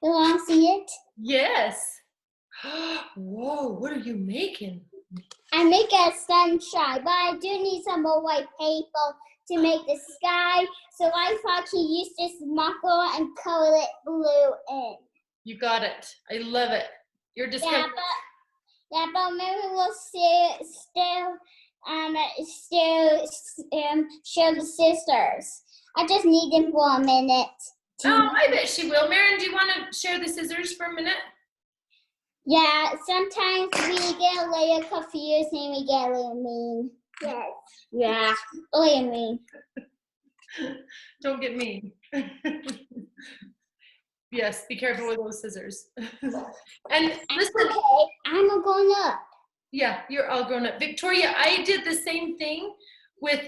[SPEAKER 2] You want to see it?
[SPEAKER 1] Yes. Whoa, what are you making?
[SPEAKER 2] I make a sunshine, but I do need some more white paper to make the sky. So I thought to use this marker and color it blue in.
[SPEAKER 1] You got it. I love it. You're just
[SPEAKER 2] Yeah, but maybe we'll still show the sisters. I just need them for a minute.
[SPEAKER 1] Oh, I bet she will. Marin, do you want to share the scissors for a minute?
[SPEAKER 2] Yeah, sometimes we get a little confused and we get a little mean. Yes. Yeah, a little mean.
[SPEAKER 1] Don't get mean. Yes, be careful with those scissors. And listen.
[SPEAKER 2] Okay, I'm a grown up.
[SPEAKER 1] Yeah, you're all grown up. Victoria, I did the same thing with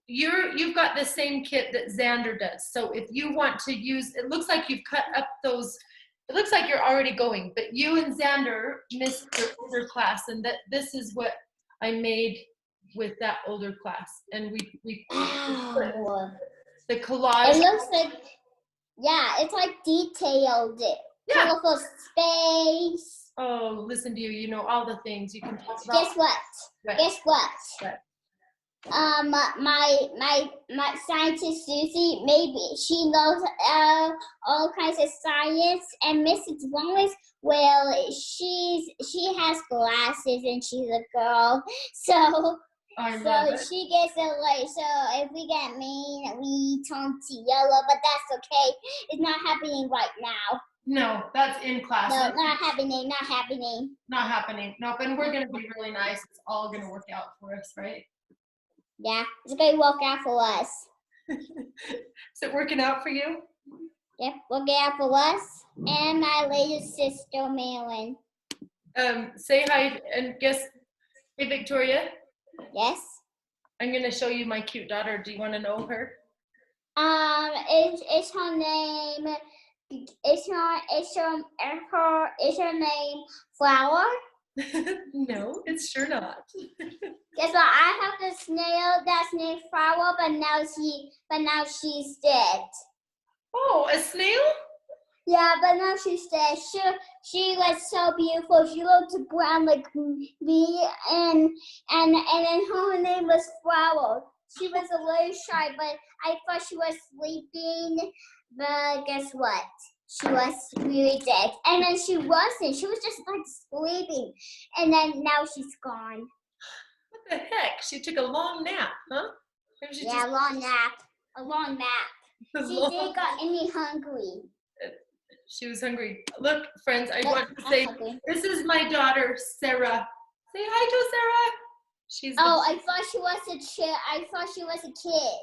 [SPEAKER 1] you've got the same kit that Xander does. So if you want to use, it looks like you've cut up those, it looks like you're already going, but you and Xander missed the older class, and that this is what I made with that older class. And we
[SPEAKER 2] Wow.
[SPEAKER 1] the collage.
[SPEAKER 2] It looks like, yeah, it's like detailed.
[SPEAKER 1] Yeah.
[SPEAKER 2] Colorful space.
[SPEAKER 1] Oh, listen to you. You know all the things you can talk about.
[SPEAKER 2] Guess what?
[SPEAKER 1] Right.
[SPEAKER 2] Guess what?
[SPEAKER 1] What?
[SPEAKER 2] My scientist Susie, maybe she knows all kinds of science, and Mrs. Wallace, well, she has glasses and she's a girl, so she gets a light. So if we get mean, we turn to yellow, but that's okay. It's not happening right now.
[SPEAKER 1] No, that's in class.
[SPEAKER 2] No, not happening. Not happening.
[SPEAKER 1] Not happening. Nope, and we're gonna be really nice. It's all gonna work out for us, right?
[SPEAKER 2] Yeah, it's going to work out for us.
[SPEAKER 1] Is it working out for you?
[SPEAKER 2] Yep, working out for us and my little sister, Marilyn.
[SPEAKER 1] Say hi and guess. Hey, Victoria.
[SPEAKER 2] Yes.
[SPEAKER 1] I'm gonna show you my cute daughter. Do you want to know her?
[SPEAKER 2] Is her name? Is her name Flower?
[SPEAKER 1] No, it's sure not.
[SPEAKER 2] Guess what? I have the snail that's named Flower, but now she's dead.
[SPEAKER 1] Oh, a snail?
[SPEAKER 2] Yeah, but now she's dead. She was so beautiful. She looked brown like me, and then her name was Flower. She was a little shy, but I thought she was sleeping. But guess what? She was really dead. And then she wasn't. She was just like sleeping. And then now she's gone.
[SPEAKER 1] What the heck? She took a long nap, huh? Maybe she
[SPEAKER 2] Yeah, long nap. A long nap.
[SPEAKER 1] just
[SPEAKER 2] She didn't got any hungry.
[SPEAKER 1] she was hungry. Look, friends, I
[SPEAKER 2] Look,
[SPEAKER 1] want to
[SPEAKER 2] I'm
[SPEAKER 1] say
[SPEAKER 2] hungry.
[SPEAKER 1] this is my daughter, Sarah. Say hi to Sarah. She's
[SPEAKER 2] Oh, I thought she was a I thought she was a kid.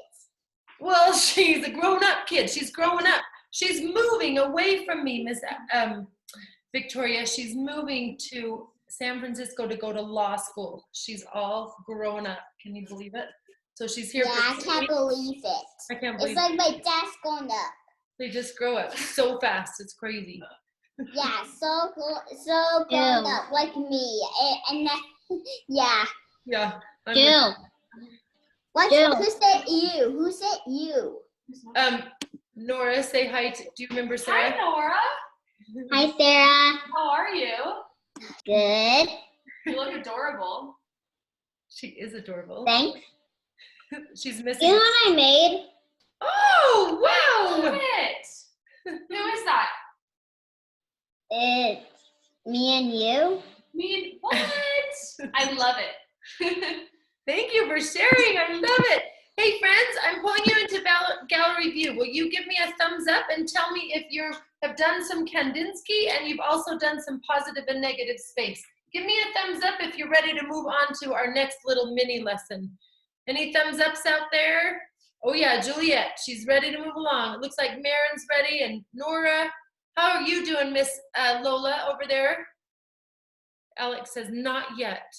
[SPEAKER 1] well, she's a grown-up kid. She's growing up. She's moving away from me, Miss Victoria. She's moving to San Francisco to go to law school. She's all grown up. Can you believe it? So she's here
[SPEAKER 2] Yeah,
[SPEAKER 1] for
[SPEAKER 2] I
[SPEAKER 1] 2
[SPEAKER 2] can't
[SPEAKER 1] weeks.
[SPEAKER 2] believe it.
[SPEAKER 1] I can't
[SPEAKER 2] It's
[SPEAKER 1] believe
[SPEAKER 2] like
[SPEAKER 1] it.
[SPEAKER 2] my dad's grown up.
[SPEAKER 1] They just grow up so fast. It's crazy.
[SPEAKER 2] Yeah, so grown
[SPEAKER 4] Ew.
[SPEAKER 2] up like me. And then, yeah.
[SPEAKER 1] Yeah.
[SPEAKER 4] Jill.
[SPEAKER 2] Who said you? Who said you?
[SPEAKER 1] Nora, say hi. Do you remember
[SPEAKER 5] Hi,
[SPEAKER 1] Sarah?
[SPEAKER 5] Nora.
[SPEAKER 2] Hi, Sarah.
[SPEAKER 5] How are you?
[SPEAKER 2] Good.
[SPEAKER 5] You look adorable.
[SPEAKER 1] She is adorable.
[SPEAKER 2] Thanks.
[SPEAKER 1] She's
[SPEAKER 2] You
[SPEAKER 1] missing.
[SPEAKER 2] know what I made?
[SPEAKER 1] Oh,
[SPEAKER 5] Look
[SPEAKER 1] wow.
[SPEAKER 5] at it. Who is that?
[SPEAKER 2] It's me and you.
[SPEAKER 5] Me? What? I love it.
[SPEAKER 1] Thank you for sharing. I love it. Hey, friends, I'm pulling you into gallery view. Will you give me a thumbs up and tell me if you have done some Kandinsky and you've also done some positive and negative space? Give me a thumbs up if you're ready to move on to our next little mini lesson. Any thumbs ups out there? Oh yeah, Juliet, she's ready to move along. It looks like Marin's ready and Nora. How are you doing, Miss Lola over there? Alex says not yet.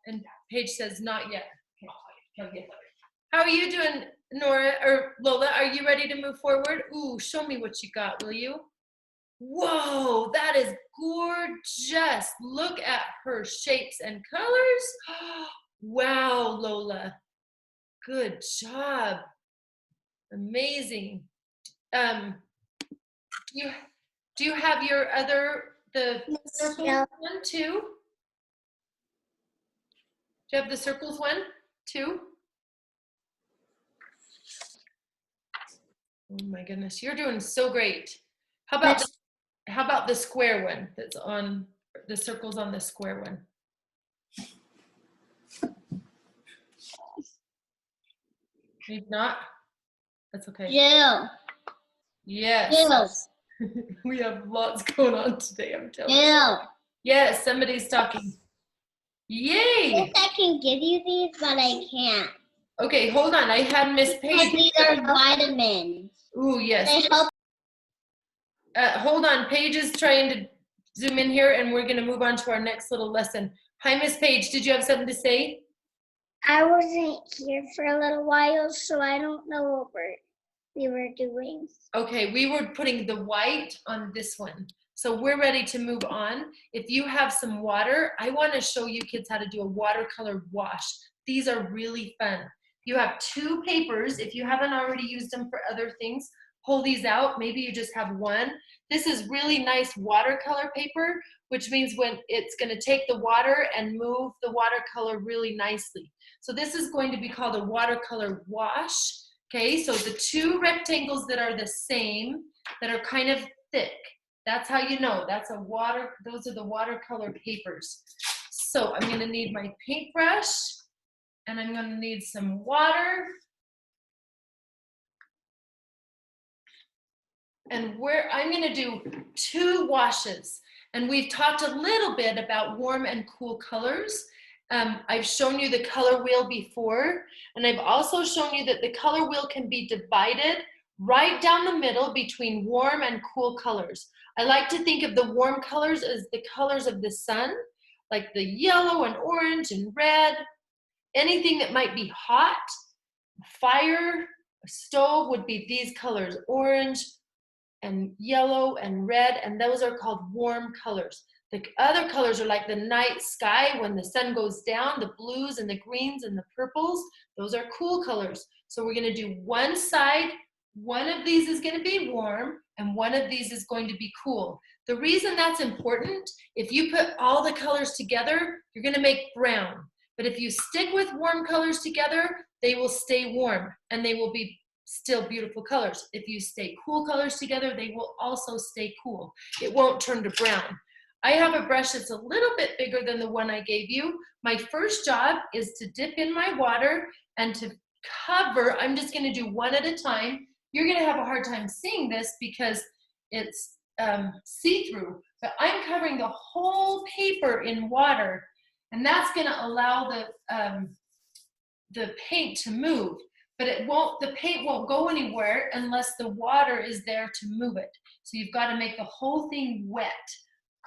[SPEAKER 1] And Paige says not yet. Okay. How are you doing, Nora or Lola? Are you ready to move forward? Ooh, show me what you got, will you? Whoa, that is gorgeous. Look at her shapes and colors. Wow, Lola. Good job. Amazing. Do you have your the circles one too? Do you have the circles one too? Oh my goodness, you're doing so great. How about the square one that's on the circles on the square one? Maybe not. That's okay.
[SPEAKER 2] Jill.
[SPEAKER 1] Yes.
[SPEAKER 2] Jill.
[SPEAKER 1] We have lots going on today, I'm telling you.
[SPEAKER 2] Jill.
[SPEAKER 1] Yes, somebody's talking. Yay!
[SPEAKER 2] Yes, I can give you these, but I can't.
[SPEAKER 1] Okay, hold on. I had Miss
[SPEAKER 2] Because
[SPEAKER 1] Paige.
[SPEAKER 2] these are vitamins.
[SPEAKER 1] Ooh, yes.
[SPEAKER 2] They help.
[SPEAKER 1] Hold on. Paige is trying to zoom in here, and we're going to move on to our next little lesson. Hi, Miss Paige. Did you have something to say?
[SPEAKER 2] I wasn't here for a little while, so I don't know what we were doing.
[SPEAKER 1] Okay, we were putting the white on this one. So we're ready to move on. If you have some water, I want to show you kids how to do a watercolor wash. These are really fun. You have 2 papers. If you haven't already used them for other things, pull these out. Maybe you just have one. This is really nice watercolor paper, which means when it's going to take the water and move the watercolor really nicely. So this is going to be called a watercolor wash. Okay, so the 2 rectangles that are the same, that are kind of thick, that's how you know. Those are the watercolor papers. So I'm going to need my paintbrush, and I'm going to need some water. And I'm going to do 2 washes. And we've talked a little bit about warm and cool colors. I've shown you the color wheel before, and I've also shown you that the color wheel can be divided right down the middle between warm and cool colors. I like to think of the warm colors as the colors of the sun, like the yellow and orange and red. Anything that might be hot, fire, a stove would be these colors, orange and yellow and red, and those are called warm colors. The other colors are like the night sky when the sun goes down, the blues and the greens and the purples, those are cool colors. So we're gonna do one side, one of these is gonna be warm, and one of these is going to be cool. The reason that's important, if you put all the colors together, you're gonna make brown. But if you stick with warm colors together, they will stay warm and they will be still beautiful colors. If you stay cool colors together, they will also stay cool. It won't turn to brown. I have a brush that's a little bit bigger than the one I gave you. My first job is to dip in my water and to cover, I'm just gonna do one at a time. You're gonna have a hard time seeing this because it's see-through, but I'm covering the whole paper in water, and that's gonna allow the paint to move, but the paint won't go anywhere unless the water is there to move it. So you've got to make the whole thing wet,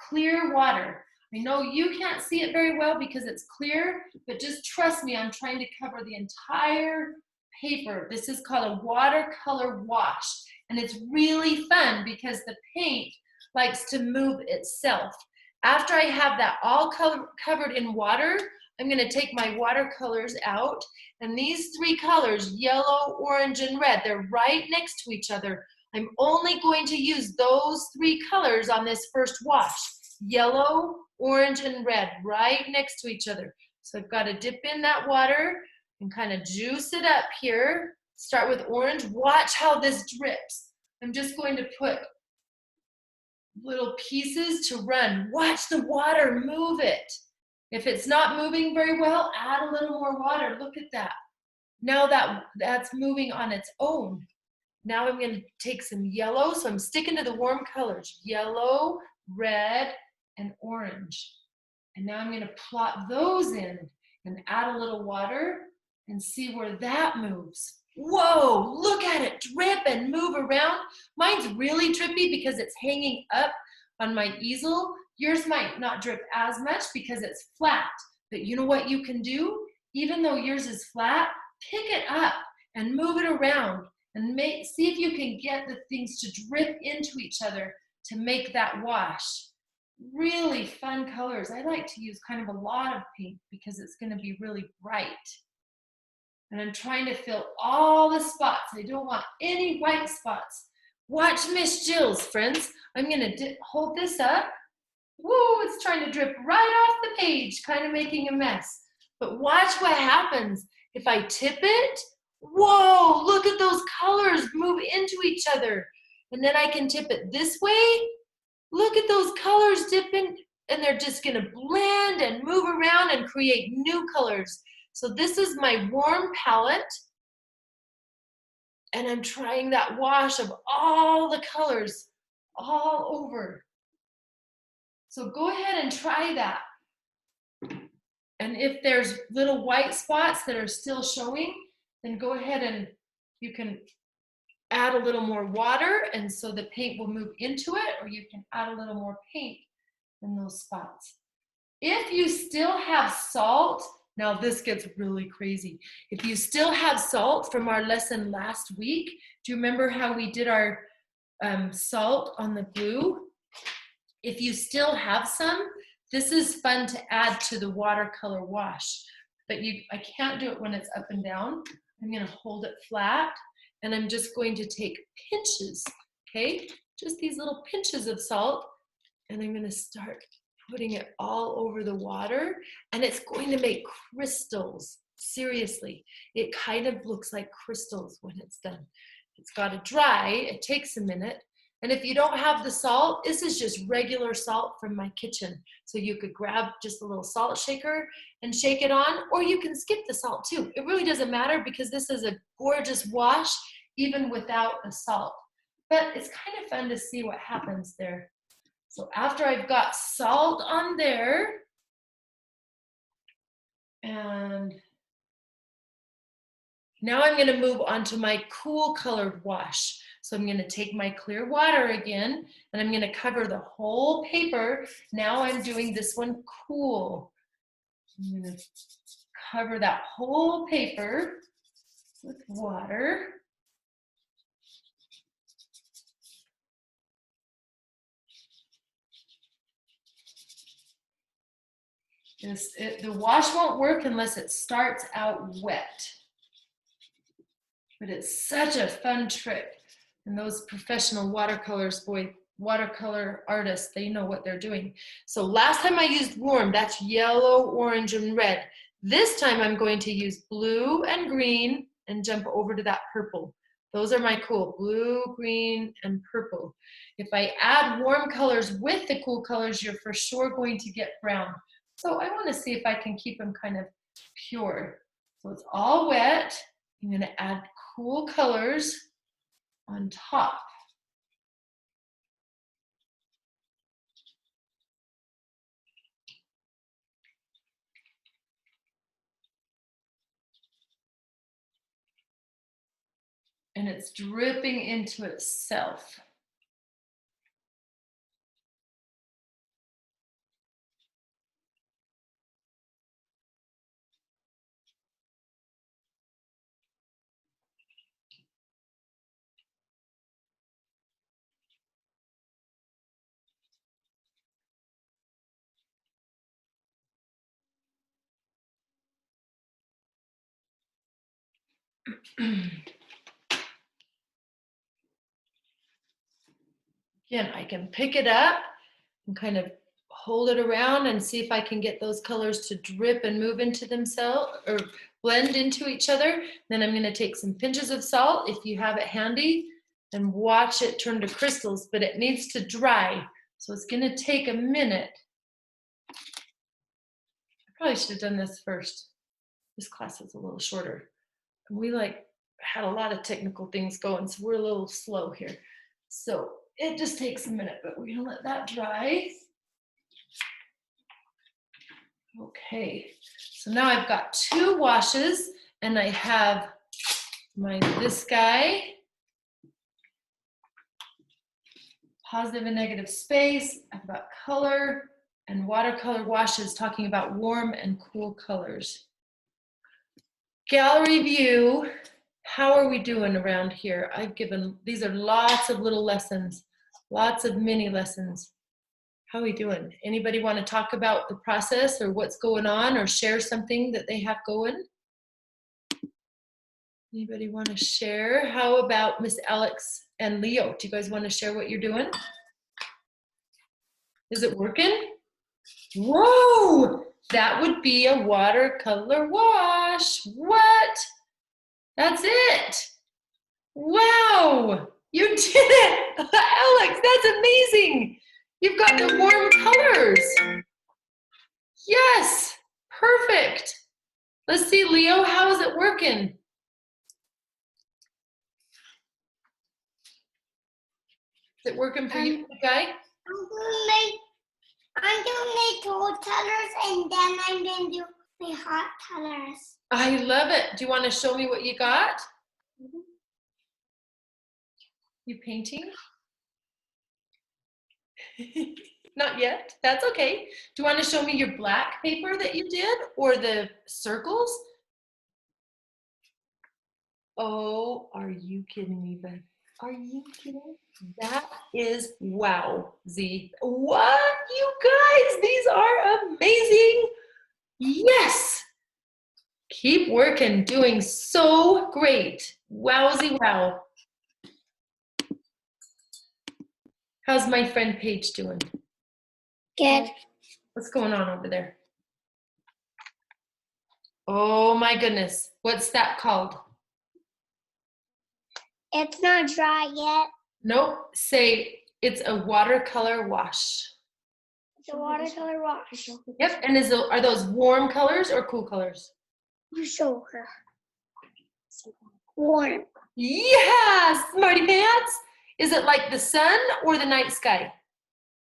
[SPEAKER 1] clear water. I know you can't see it very well because it's clear, but just trust me, I'm trying to cover the entire paper. This is called a watercolor wash, and it's really fun because the paint likes to move itself. After I have that all covered in water, I'm going to take my watercolors out, and these three colors, yellow, orange, and red, they're right next to each other. I'm only going to use those three colors on this first wash, yellow, orange, and red, right next to each other. So I've got to dip in that water and kind of juice it up here. Start with orange. Watch how this drips. I'm just going to put little pieces to run. Watch the water move it. If it's not moving very well, add a little more water. Look at that. Now that's moving on its own. Now I'm going to take some yellow. So I'm sticking to the warm colors, yellow, red, and orange. And now I'm going to plot those in and add a little water and see where that moves. Whoa, look at it drip and move around. Mine's really drippy because it's hanging up on my easel. Yours might not drip as much because it's flat, but you know what you can do? Even though yours is flat, pick it up and move it around and see if you can get the things to drip into each other to make that wash. Really fun colors. I like to use kind of a lot of pink because it's going to be really bright. And I'm trying to fill all the spots. I don't want any white spots. Watch Miss Jill's, friends. I'm going to hold this up. Woo, it's trying to drip right off the page, kind of making a mess. But watch what happens. If I tip it, whoa, look at those colors move into each other. And then I can tip it this way. Look at those colors dipping, and they're just gonna blend and move around and create new colors. So this is my warm palette, and I'm trying that wash of all the colors all over. So go ahead and try that. And if there's little white spots that are still showing, then go ahead and you can add a little more water, and so the paint will move into it, or you can add a little more paint in those spots. If you still have salt, now this gets really crazy. If you still have salt from our lesson last week, do you remember how we did our salt on the glue? If you still have some, this is fun to add to the watercolor wash, but I can't do it when it's up and down. I'm going to hold it flat, and I'm just going to take pinches, okay? Just these little pinches of salt, and I'm going to start putting it all over the water, and it's going to make crystals. Seriously, it kind of looks like crystals when it's done. It's got to dry. It takes a minute. And if you don't have the salt, this is just regular salt from my kitchen. So you could grab just a little salt shaker and shake it on, or you can skip the salt too. It really doesn't matter because this is a gorgeous wash even without the salt. But it's kind of fun to see what happens there. So after I've got salt on there, and now I'm going to move on to my cool colored wash. So I'm going to take my clear water again, and I'm going to cover the whole paper. Now I'm doing this one cool. I'm going to cover that whole paper with water. The wash won't work unless it starts out wet. But it's such a fun trick. And those professional watercolor artists, they know what they're doing. So last time I used warm, that's yellow, orange, and red. This time I'm going to use blue and green and jump over to that purple. Those are my cool, blue, green, and purple. If I add warm colors with the cool colors, you're for sure going to get brown. So I want to see if I can keep them kind of pure. So it's all wet. I'm gonna add cool colors on top. And it's dripping into itself. Again, I can pick it up and kind of hold it around and see if I can get those colors to drip and move into themselves or blend into each other. Then I'm going to take some pinches of salt if you have it handy and watch it turn to crystals, but it needs to dry. So it's going to take a minute. I probably should have done this first. This class is a little shorter. And we had a lot of technical things going, so we're a little slow here. So it just takes a minute, but we're gonna let that dry. Okay, so now I've got 2 washes and I have this guy, positive and negative space. I've got color and watercolor washes talking about warm and cool colors. Gallery view, how are we doing around here? These are lots of little lessons, lots of mini lessons. How are we doing? Anybody want to talk about the process or what's going on or share something that they have going? Anybody want to share? How about Miss Alex and Leo? Do you guys want to share what you're doing? Is it working? Whoa! That would be a watercolor wash. What? That's it. Wow! You did it! Alex, that's amazing! You've got the warm colors. Yes, perfect. Let's see, Leo, how is it working? Is it working for you, guy?
[SPEAKER 2] I'm gonna make cold colors and then I'm gonna do my hot colors.
[SPEAKER 1] I love it. Do you want to show me what you got? You painting? Not yet. That's okay. Do you want to show me your black paper that you did or the circles? Oh, are you kidding me, Ben? Are you kidding? That is wow, Z. What? You guys, these are amazing. Yes. Keep working, doing so great. Wowzy wow. How's my friend Paige doing?
[SPEAKER 2] Good.
[SPEAKER 1] What's going on over there? Oh my goodness. What's that called?
[SPEAKER 2] It's not dry yet.
[SPEAKER 1] Nope. Say it's a watercolor wash.
[SPEAKER 2] It's a watercolor wash.
[SPEAKER 1] Yep. And are those warm colors or cool colors?
[SPEAKER 2] You show her. Warm.
[SPEAKER 1] Yeah, smarty pants. Is it like the sun or the night sky?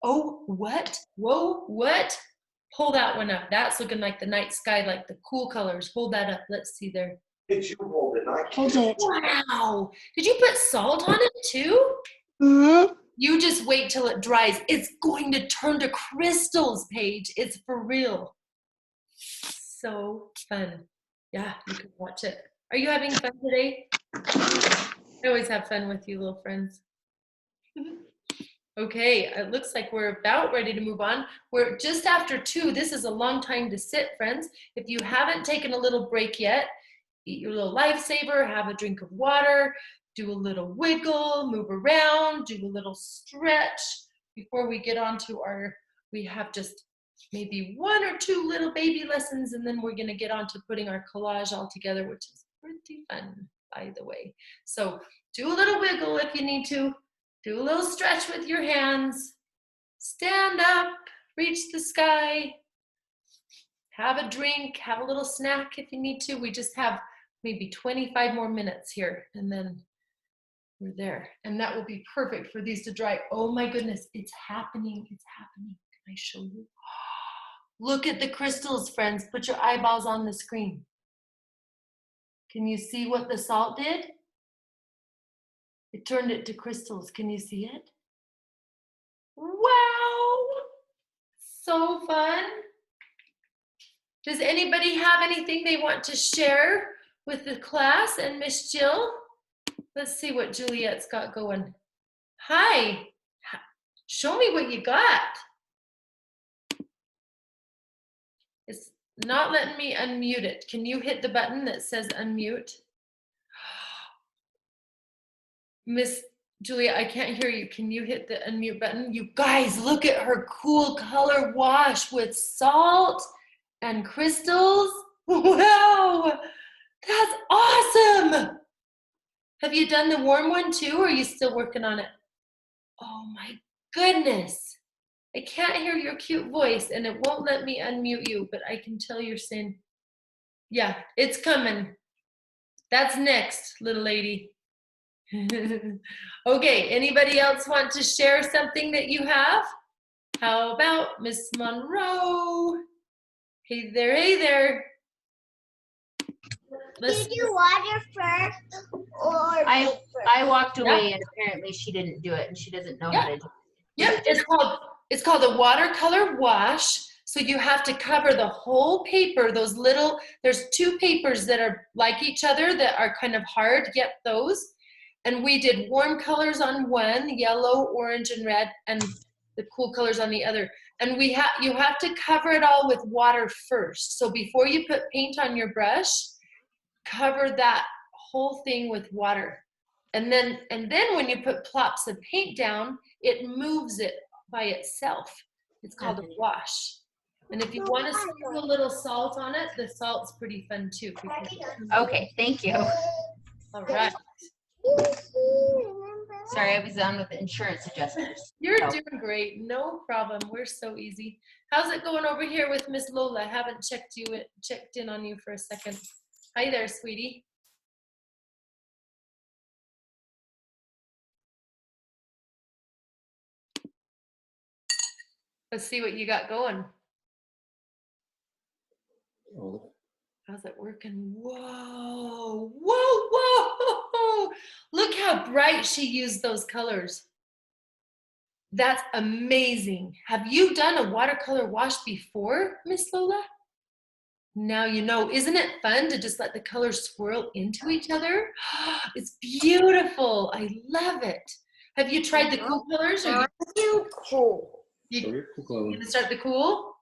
[SPEAKER 1] Oh, what? Whoa, what? Pull that one up. That's looking like the night sky, like the cool colors. Hold that up. Let's see there.
[SPEAKER 6] Did you hold it? I
[SPEAKER 2] Hold
[SPEAKER 6] can't.
[SPEAKER 2] it.
[SPEAKER 1] Wow. Did you put salt on it too?
[SPEAKER 2] Mm-hmm.
[SPEAKER 1] You just wait till it dries. It's going to turn to crystals, Paige. It's for real. So fun. Yeah, you can watch it. Are you having fun today? I always have fun with you, little friends. Okay, it looks like we're about ready to move on. We're just after 2. This is a long time to sit, friends. If you haven't taken a little break yet, eat your little lifesaver, have a drink of water, do a little wiggle, move around, do a little stretch before we get on to we have just maybe 1 or 2 little baby lessons, and then we're gonna get on to putting our collage all together, which is pretty fun, by the way. So do a little wiggle if you need to. Do a little stretch with your hands. Stand up, reach the sky. Have a drink, have a little snack if you need to. We maybe 25 more minutes here, and then we're there. And that will be perfect for these to dry. Oh my goodness, it's happening. It's happening. Can I show you? Look at the crystals, friends. Put your eyeballs on the screen. Can you see what the salt did? It turned it to crystals. Can you see it? Wow! So fun. Does anybody have anything they want to share with the class and Miss Jill? Let's see what Juliet's got going. Hi. Show me what you got. It's not letting me unmute it. Can you hit the button that says unmute? Miss Julia, I can't hear you. Can you hit the unmute button? You guys, look at her cool color wash with salt and crystals. Wow, that's awesome. Have you done the warm one too, or are you still working on it? Oh my goodness. I can't hear your cute voice and it won't let me unmute you, but I can tell you're saying, yeah, it's coming. That's next, little lady. Okay, anybody else want to share something that you have? How about Miss Monroe? Hey there, hey there.
[SPEAKER 2] Do you do water first or paint first?
[SPEAKER 4] I walked away and apparently she didn't do it and she doesn't know how to do it.
[SPEAKER 1] Yep, it's called a watercolor wash. So you have to cover the whole paper, those little, there's two papers that are like each other that are kind of hard, get those. And we did warm colors on one, yellow, orange, and red, and the cool colors on the other. And you have to cover it all with water first. So before you put paint on your brush, cover that whole thing with water. And then when you put plops of paint down, it moves it by itself. It's called a wash. And if you want to sprinkle a little salt on it, the salt's pretty fun too.
[SPEAKER 4] Okay, thank you.
[SPEAKER 1] All right.
[SPEAKER 4] Sorry, I was on with the insurance adjusters.
[SPEAKER 1] You're doing great. No problem. We're so easy. How's it going over here with Miss Lola? I haven't checked in on you for a second. Hi there, sweetie. Let's see what you got going.
[SPEAKER 3] Oh,
[SPEAKER 1] How's it working? Whoa, whoa, whoa. Look how bright she used those colors. That's amazing. Have you done a watercolor wash before, Miss Lola? Now you know. Isn't it fun to just let the colors swirl into each other? It's beautiful. I love it. Have you tried the cool colors? Or
[SPEAKER 2] You cool.
[SPEAKER 3] show your cool color.
[SPEAKER 1] you gonna start the cool?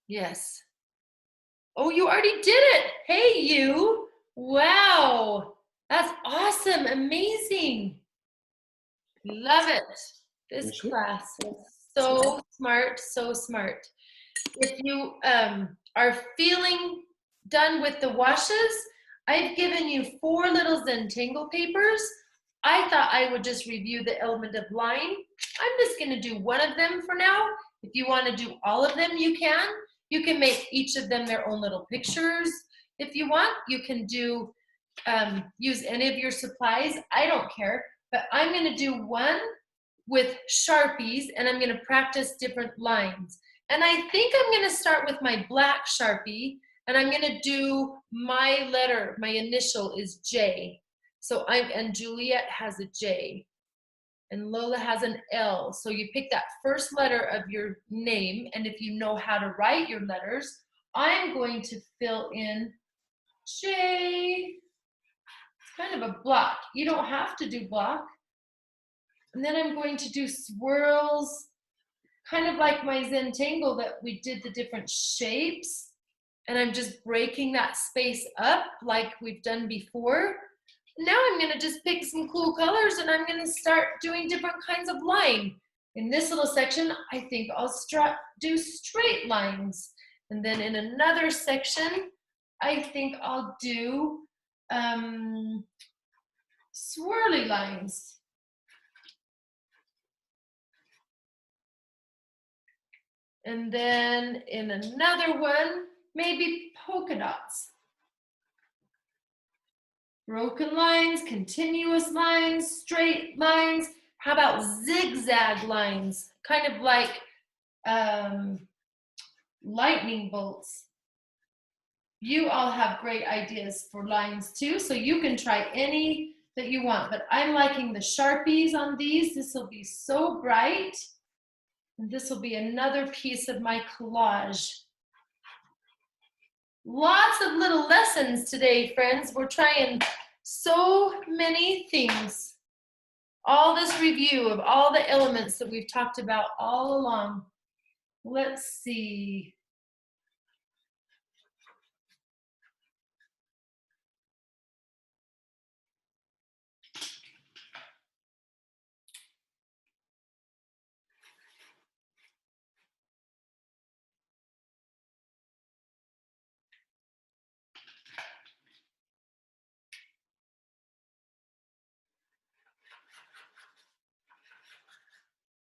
[SPEAKER 1] Yes. Oh, you already did it. Hey, you. Wow. That's awesome. Amazing. Love it. This
[SPEAKER 3] Thank you.
[SPEAKER 1] class is so smart, so smart. If you are feeling done with the washes, I've given you 4 little Zentangle papers. I thought I would just review the element of line. I'm just going to do one of them for now. If you want to do all of them, you can. You can make each of them their own little pictures. If you want, you can do use any of your supplies. I don't care. But I'm going to do one with Sharpies, and I'm going to practice different lines. And I think I'm going to start with my black Sharpie, and I'm going to do my letter. My initial is J. So and Juliet has a J, and Lola has an L. So you pick that first letter of your name, and if you know how to write your letters, I'm going to fill in J. It's kind of a block. You don't have to do block. And then I'm going to do swirls, kind of like my Zentangle that we did the different shapes. And I'm just breaking that space up like we've done before. Now I'm going to just pick some cool colors and I'm going to start doing different kinds of line. In this little section, I think I'll do straight lines. And then in another section, I think I'll do swirly lines. And then in another one, maybe polka dots. Broken lines, continuous lines, straight lines. How about zigzag lines? Kind of like lightning bolts. You all have great ideas for lines too, so you can try any that you want, but I'm liking the Sharpies on these. This will be so bright. And this will be another piece of my collage. Lots of little lessons today, friends. We're trying so many things. All this review of all the elements that we've talked about all along. Let's see.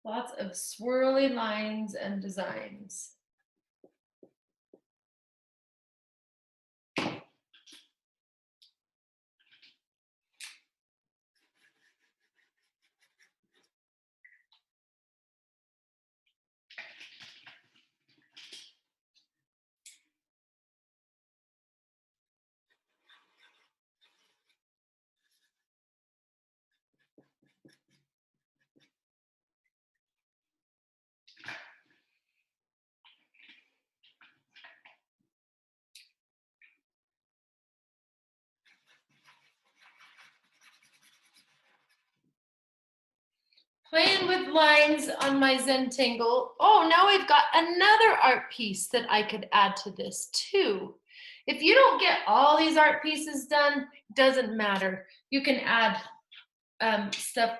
[SPEAKER 1] Lots of swirly lines and designs. Playing with lines on my Zentangle. Oh, now I've got another art piece that I could add to this too. If you don't get all these art pieces done, doesn't matter. You can add stuff.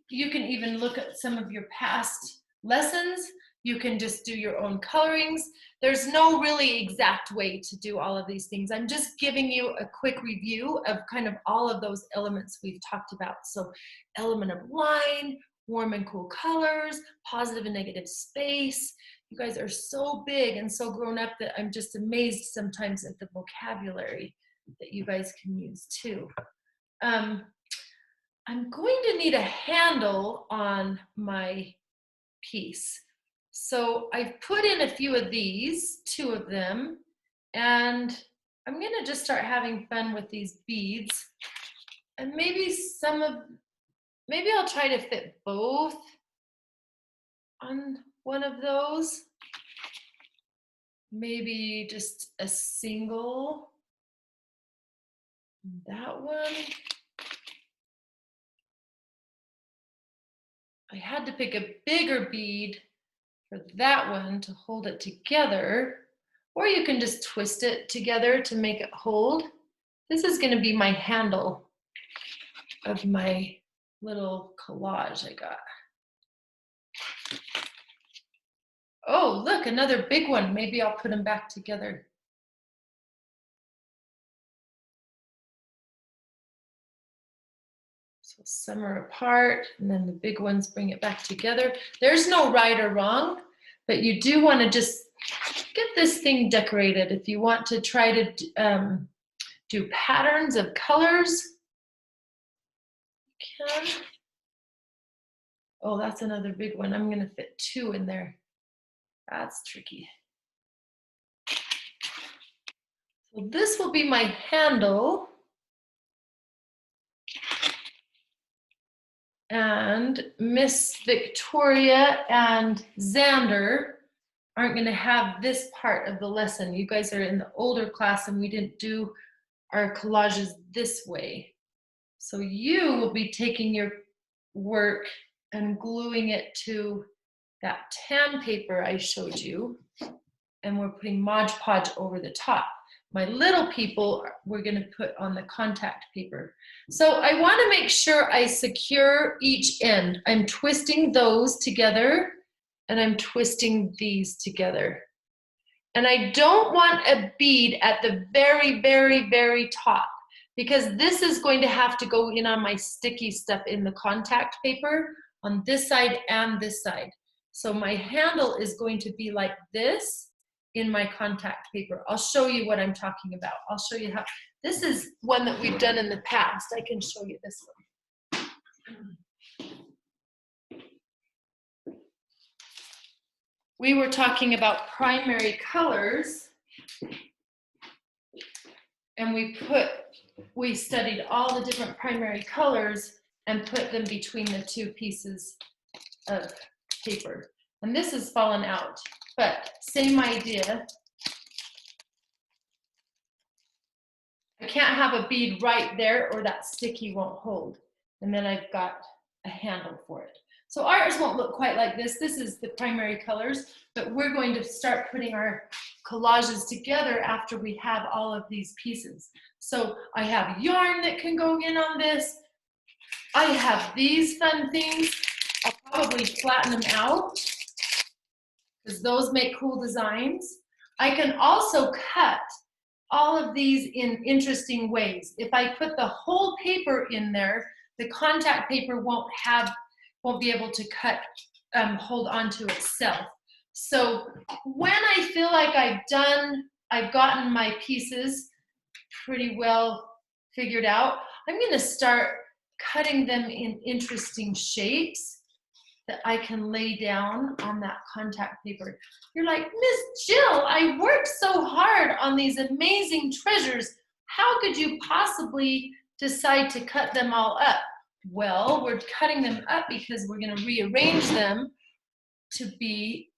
[SPEAKER 1] You can even look at some of your past lessons. You can just do your own colorings. There's no really exact way to do all of these things. I'm just giving you a quick review of kind of all of those elements we've talked about. So element of line, warm and cool colors, positive and negative space. You guys are so big and so grown up that I'm just amazed sometimes at the vocabulary that you guys can use too. I'm going to need a handle on my piece. So I've put in a few of these, 2 of them, and I'm gonna just start having fun with these beads. And maybe I'll try to fit both on one of those. Maybe just a single, that one. I had to pick a bigger bead for that one to hold it together, or you can just twist it together to make it hold. This is going to be my handle of my little collage I got. Oh, look, another big one. Maybe I'll put them back together. So some are apart, and then the big ones bring it back together. There's no right or wrong, but you do want to just get this thing decorated. If you want to try to do patterns of colors, you can. Oh, that's another big one. I'm going to fit 2 in there. That's tricky. So this will be my handle. And Miss Victoria and Xander aren't going to have this part of the lesson. You guys are in the older class and we didn't do our collages this way. So you will be taking your work and gluing it to that tan paper I showed you, and we're putting Mod Podge over the top. My little people, we're going to put on the contact paper. So I want to make sure I secure each end. I'm twisting those together, and I'm twisting these together. And I don't want a bead at the very, very, very top, because this is going to have to go in on my sticky stuff in the contact paper on this side and this side. So my handle is going to be like this, in my contact paper. I'll show you what I'm talking about. I'll show you how. This is one that we've done in the past. I can show you this one. We were talking about primary colors, and we studied all the different primary colors and put them between the two pieces of paper. And this has fallen out, but same idea. I can't have a bead right there or that sticky won't hold. And then I've got a handle for it. So ours won't look quite like this. This is the primary colors, but we're going to start putting our collages together after we have all of these pieces. So I have yarn that can go in on this. I have these fun things. I'll probably flatten them out because those make cool designs. I can also cut all of these in interesting ways. If I put the whole paper in there, the contact paper won't be able to cut, hold on to itself. So when I feel like I've gotten my pieces pretty well figured out, I'm gonna start cutting them in interesting shapes that I can lay down on that contact paper. You're like, Miss Jill, I worked so hard on these amazing treasures. How could you possibly decide to cut them all up? Well, we're cutting them up because we're going to rearrange them to be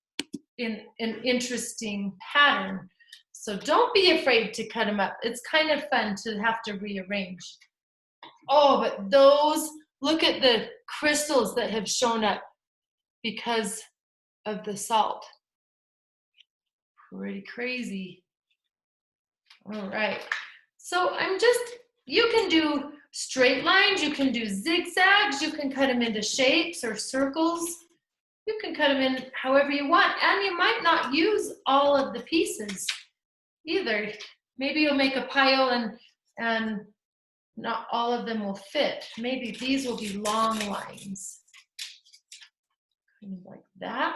[SPEAKER 1] in an interesting pattern. So don't be afraid to cut them up. It's kind of fun to have to rearrange. Oh, but those, look at the crystals that have shown up because of the salt. Pretty crazy. All right. So you can do straight lines, you can do zigzags, you can cut them into shapes or circles. You can cut them in however you want, and you might not use all of the pieces either. Maybe you'll make a pile and not all of them will fit. Maybe these will be long lines. Kind of like that.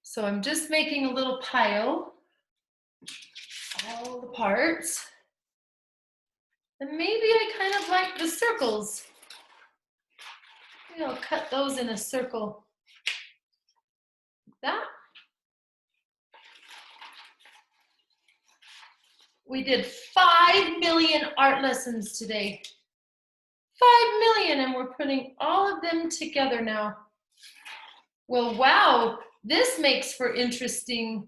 [SPEAKER 1] So I'm just making a little pile, all the parts. And maybe I kind of like the circles. Maybe I'll cut those in a circle. Like that. We did 5 million art lessons today. 5 million, and we're putting all of them together now. Well, wow, this makes for interesting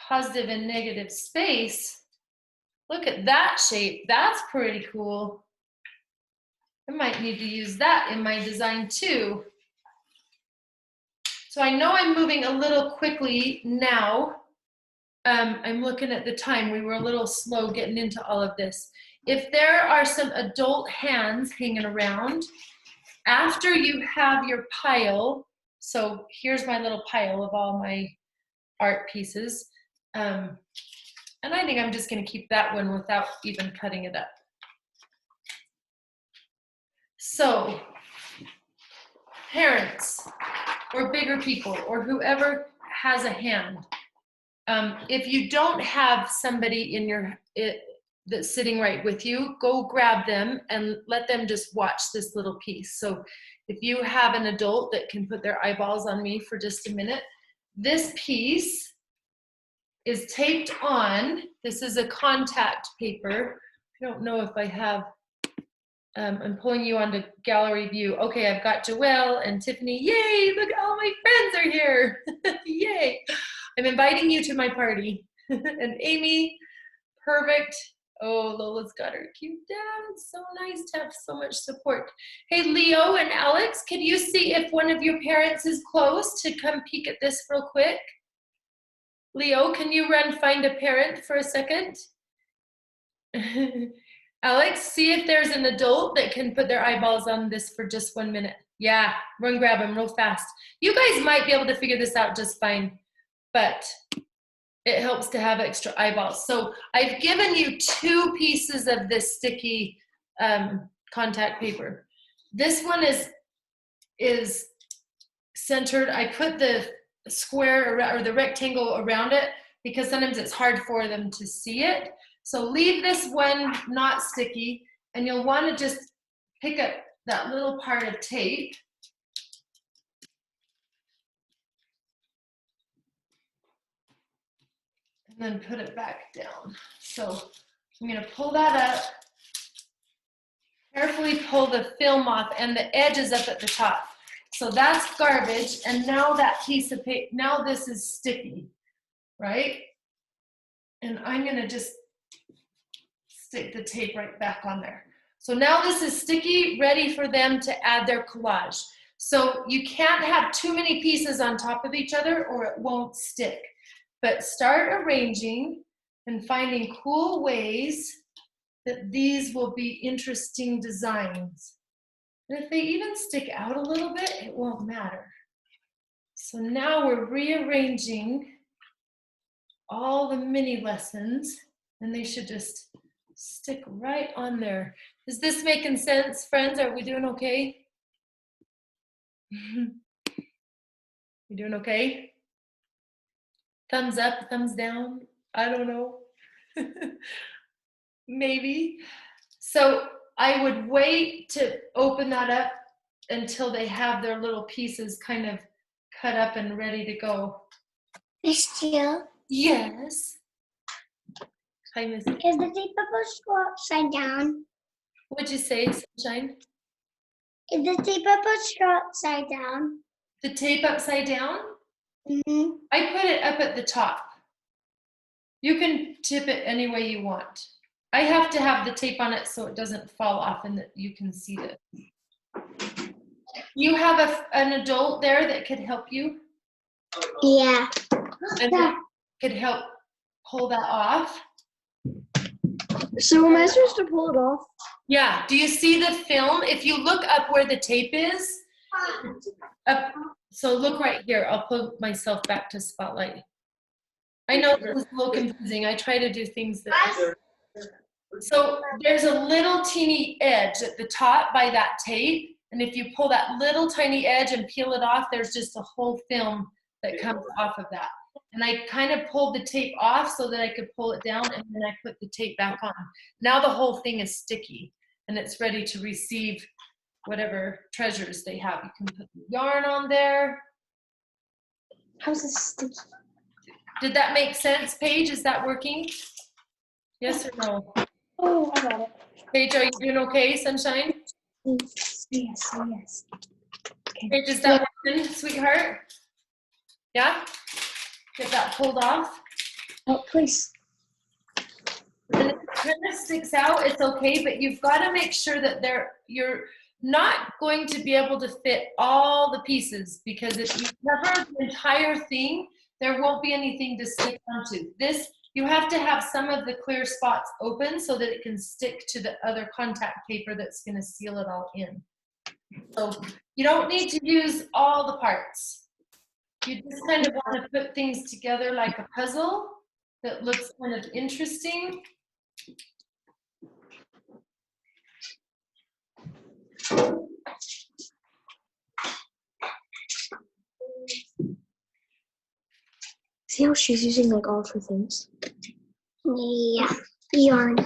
[SPEAKER 1] positive and negative space. Look at that shape. That's pretty cool. I might need to use that in my design too. So I know I'm moving a little quickly now. I'm looking at the time. We were a little slow getting into all of this. If there are some adult hands hanging around, after you have your pile, so here's my little pile of all my art pieces. And I think I'm just going to keep that one without even cutting it up. So, parents or bigger people or whoever has a hand, if you don't have somebody in that's sitting right with you, go grab them and let them just watch this little piece. So if you have an adult that can put their eyeballs on me for just a minute, this piece is taped on. This is a contact paper. I don't know if I have, I'm pulling you onto gallery view. Okay, I've got Joelle and Tiffany. Yay, look, all my friends are here. Yay. I'm inviting you to my party. And Amy, perfect. Oh, Lola's got her cute dad. It's so nice to have so much support. Hey, Leo and Alex, can you see if one of your parents is close to come peek at this real quick? Leo, can you run find a parent for a second? Alex, see if there's an adult that can put their eyeballs on this for just 1 minute. Yeah, run grab them real fast. You guys might be able to figure this out just fine, but it helps to have extra eyeballs. So I've given you 2 pieces of this sticky contact paper. This one is centered. I put the square or the rectangle around it, because sometimes it's hard for them to see it. So leave this one not sticky, and you'll want to just pick up that little part of tape. And then put it back down. So I'm going to pull that up. Carefully pull the film off, and the edge is up at the top. So that's garbage, and now that piece of paper, now this is sticky, right? And I'm going to just stick the tape right back on there. So now this is sticky, ready for them to add their collage. So you can't have too many pieces on top of each other or it won't stick. But start arranging and finding cool ways that these will be interesting designs. And if they even stick out a little bit, it won't matter. So now we're rearranging all the mini lessons, and they should just stick right on there. Is this making sense, friends? Are we doing okay? You doing okay? Thumbs up, thumbs down? I don't know. Maybe. So I would wait to open that up until they have their little pieces kind of cut up and ready to go.
[SPEAKER 2] Miss Jill,
[SPEAKER 1] Yes. Hi, Missy.
[SPEAKER 2] is the tape supposed to go upside down?
[SPEAKER 1] What'd you say, Sunshine?
[SPEAKER 2] Is the tape supposed to go upside down?
[SPEAKER 1] The tape upside down?
[SPEAKER 2] Mm-hmm.
[SPEAKER 1] I put it up at the top. You can tip it any way you want. I have to have the tape on it so it doesn't fall off and that you can see it. You have an adult there that could help you?
[SPEAKER 2] Yeah.
[SPEAKER 1] And that could help pull that off?
[SPEAKER 6] So am I supposed to pull it off?
[SPEAKER 1] Yeah. Do you see the film? If you look up where the tape is, up, so look right here. I'll put myself back to spotlight. I know this is a little confusing. I try to do things that... So there's a little teeny edge at the top by that tape. And if you pull that little tiny edge and peel it off, there's just a whole film that comes off of that. And I kind of pulled the tape off so that I could pull it down, and then I put the tape back on. Now the whole thing is sticky and it's ready to receive whatever treasures they have. You can put the yarn on there.
[SPEAKER 6] How's this sticky?
[SPEAKER 1] Did that make sense, Paige? Is that working? Yes or no?
[SPEAKER 6] Oh, I got it.
[SPEAKER 1] Paige, are you doing okay, Sunshine?
[SPEAKER 6] Yes, yes.
[SPEAKER 1] Paige, is that working, sweetheart? Yeah? Get that pulled off.
[SPEAKER 6] Oh, please.
[SPEAKER 1] And if it kind of sticks out, it's okay, but you've got to make sure that you're not going to be able to fit all the pieces, because if you cover the entire thing, there won't be anything to stick onto. This, you have to have some of the clear spots open so that it can stick to the other contact paper that's going to seal it all in. So you don't need to use all the parts. You just kind of want to put things together like a puzzle that looks kind of interesting.
[SPEAKER 6] See how she's using like all of her things?
[SPEAKER 2] Yeah.
[SPEAKER 6] Yarn.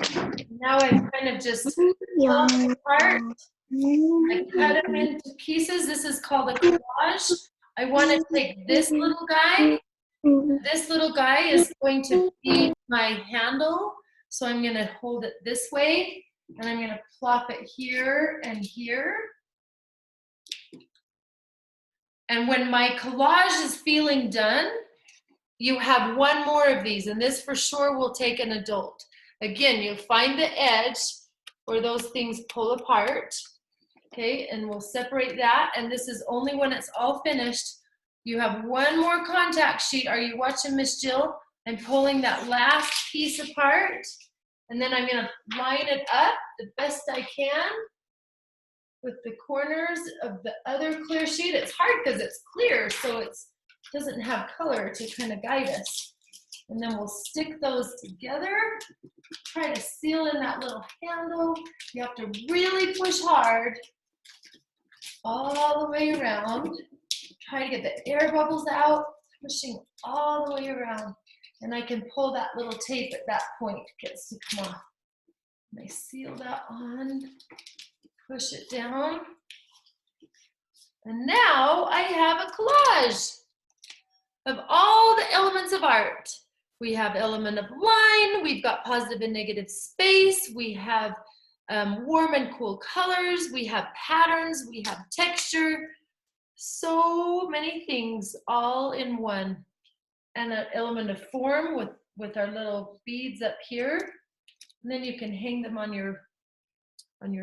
[SPEAKER 1] Now I've kind of just pulled
[SPEAKER 6] Yarn.
[SPEAKER 1] apart. I cut them into pieces. This is called a collage. I want to take this little guy. This little guy is going to be my handle. So I'm going to hold it this way, and I'm going to plop it here and here. And when my collage is feeling done, you have one more of these, and this for sure will take an adult. Again, you'll find the edge where those things pull apart. Okay, and we'll separate that, and this is only when it's all finished. You have one more contact sheet. Are you watching, Miss Jill? I'm pulling that last piece apart, and then I'm going to line it up the best I can with the corners of the other clear sheet. It's hard because it's clear, so it doesn't have color to kind of guide us. And then we'll stick those together. Try to seal in that little handle. You have to really push hard all the way around. Try to get the air bubbles out. pushing all the way around. And I can pull that little tape at that point, it gets to come off. And I seal that on, push it down. And now I have a collage of all the elements of art. We have element of line, we've got positive and negative space, we have warm and cool colors, we have patterns, we have texture, so many things all in one. And an element of form with our little beads up here. And then you can hang them on your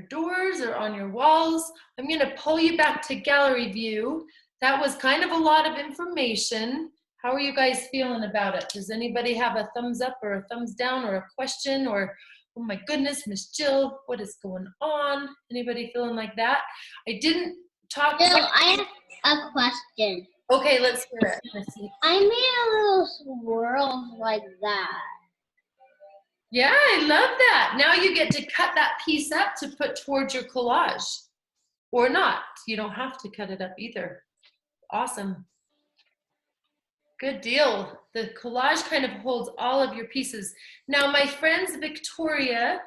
[SPEAKER 1] doors or on your walls. I'm gonna pull you back to gallery view. That was kind of a lot of information. How are you guys feeling about it? Does anybody have a thumbs up or a thumbs down or a question or, oh my goodness, Miss Jill, what is going on? Anybody feeling like that? I didn't talk.
[SPEAKER 2] Jill, I have a question.
[SPEAKER 1] Okay, let's hear it. Let's see.
[SPEAKER 2] I made a little swirl like that.
[SPEAKER 1] Yeah, I love that. Now you get to cut that piece up to put towards your collage. Or not. You don't have to cut it up either. Awesome. Good deal. The collage kind of holds all of your pieces. Now, my friends Victoria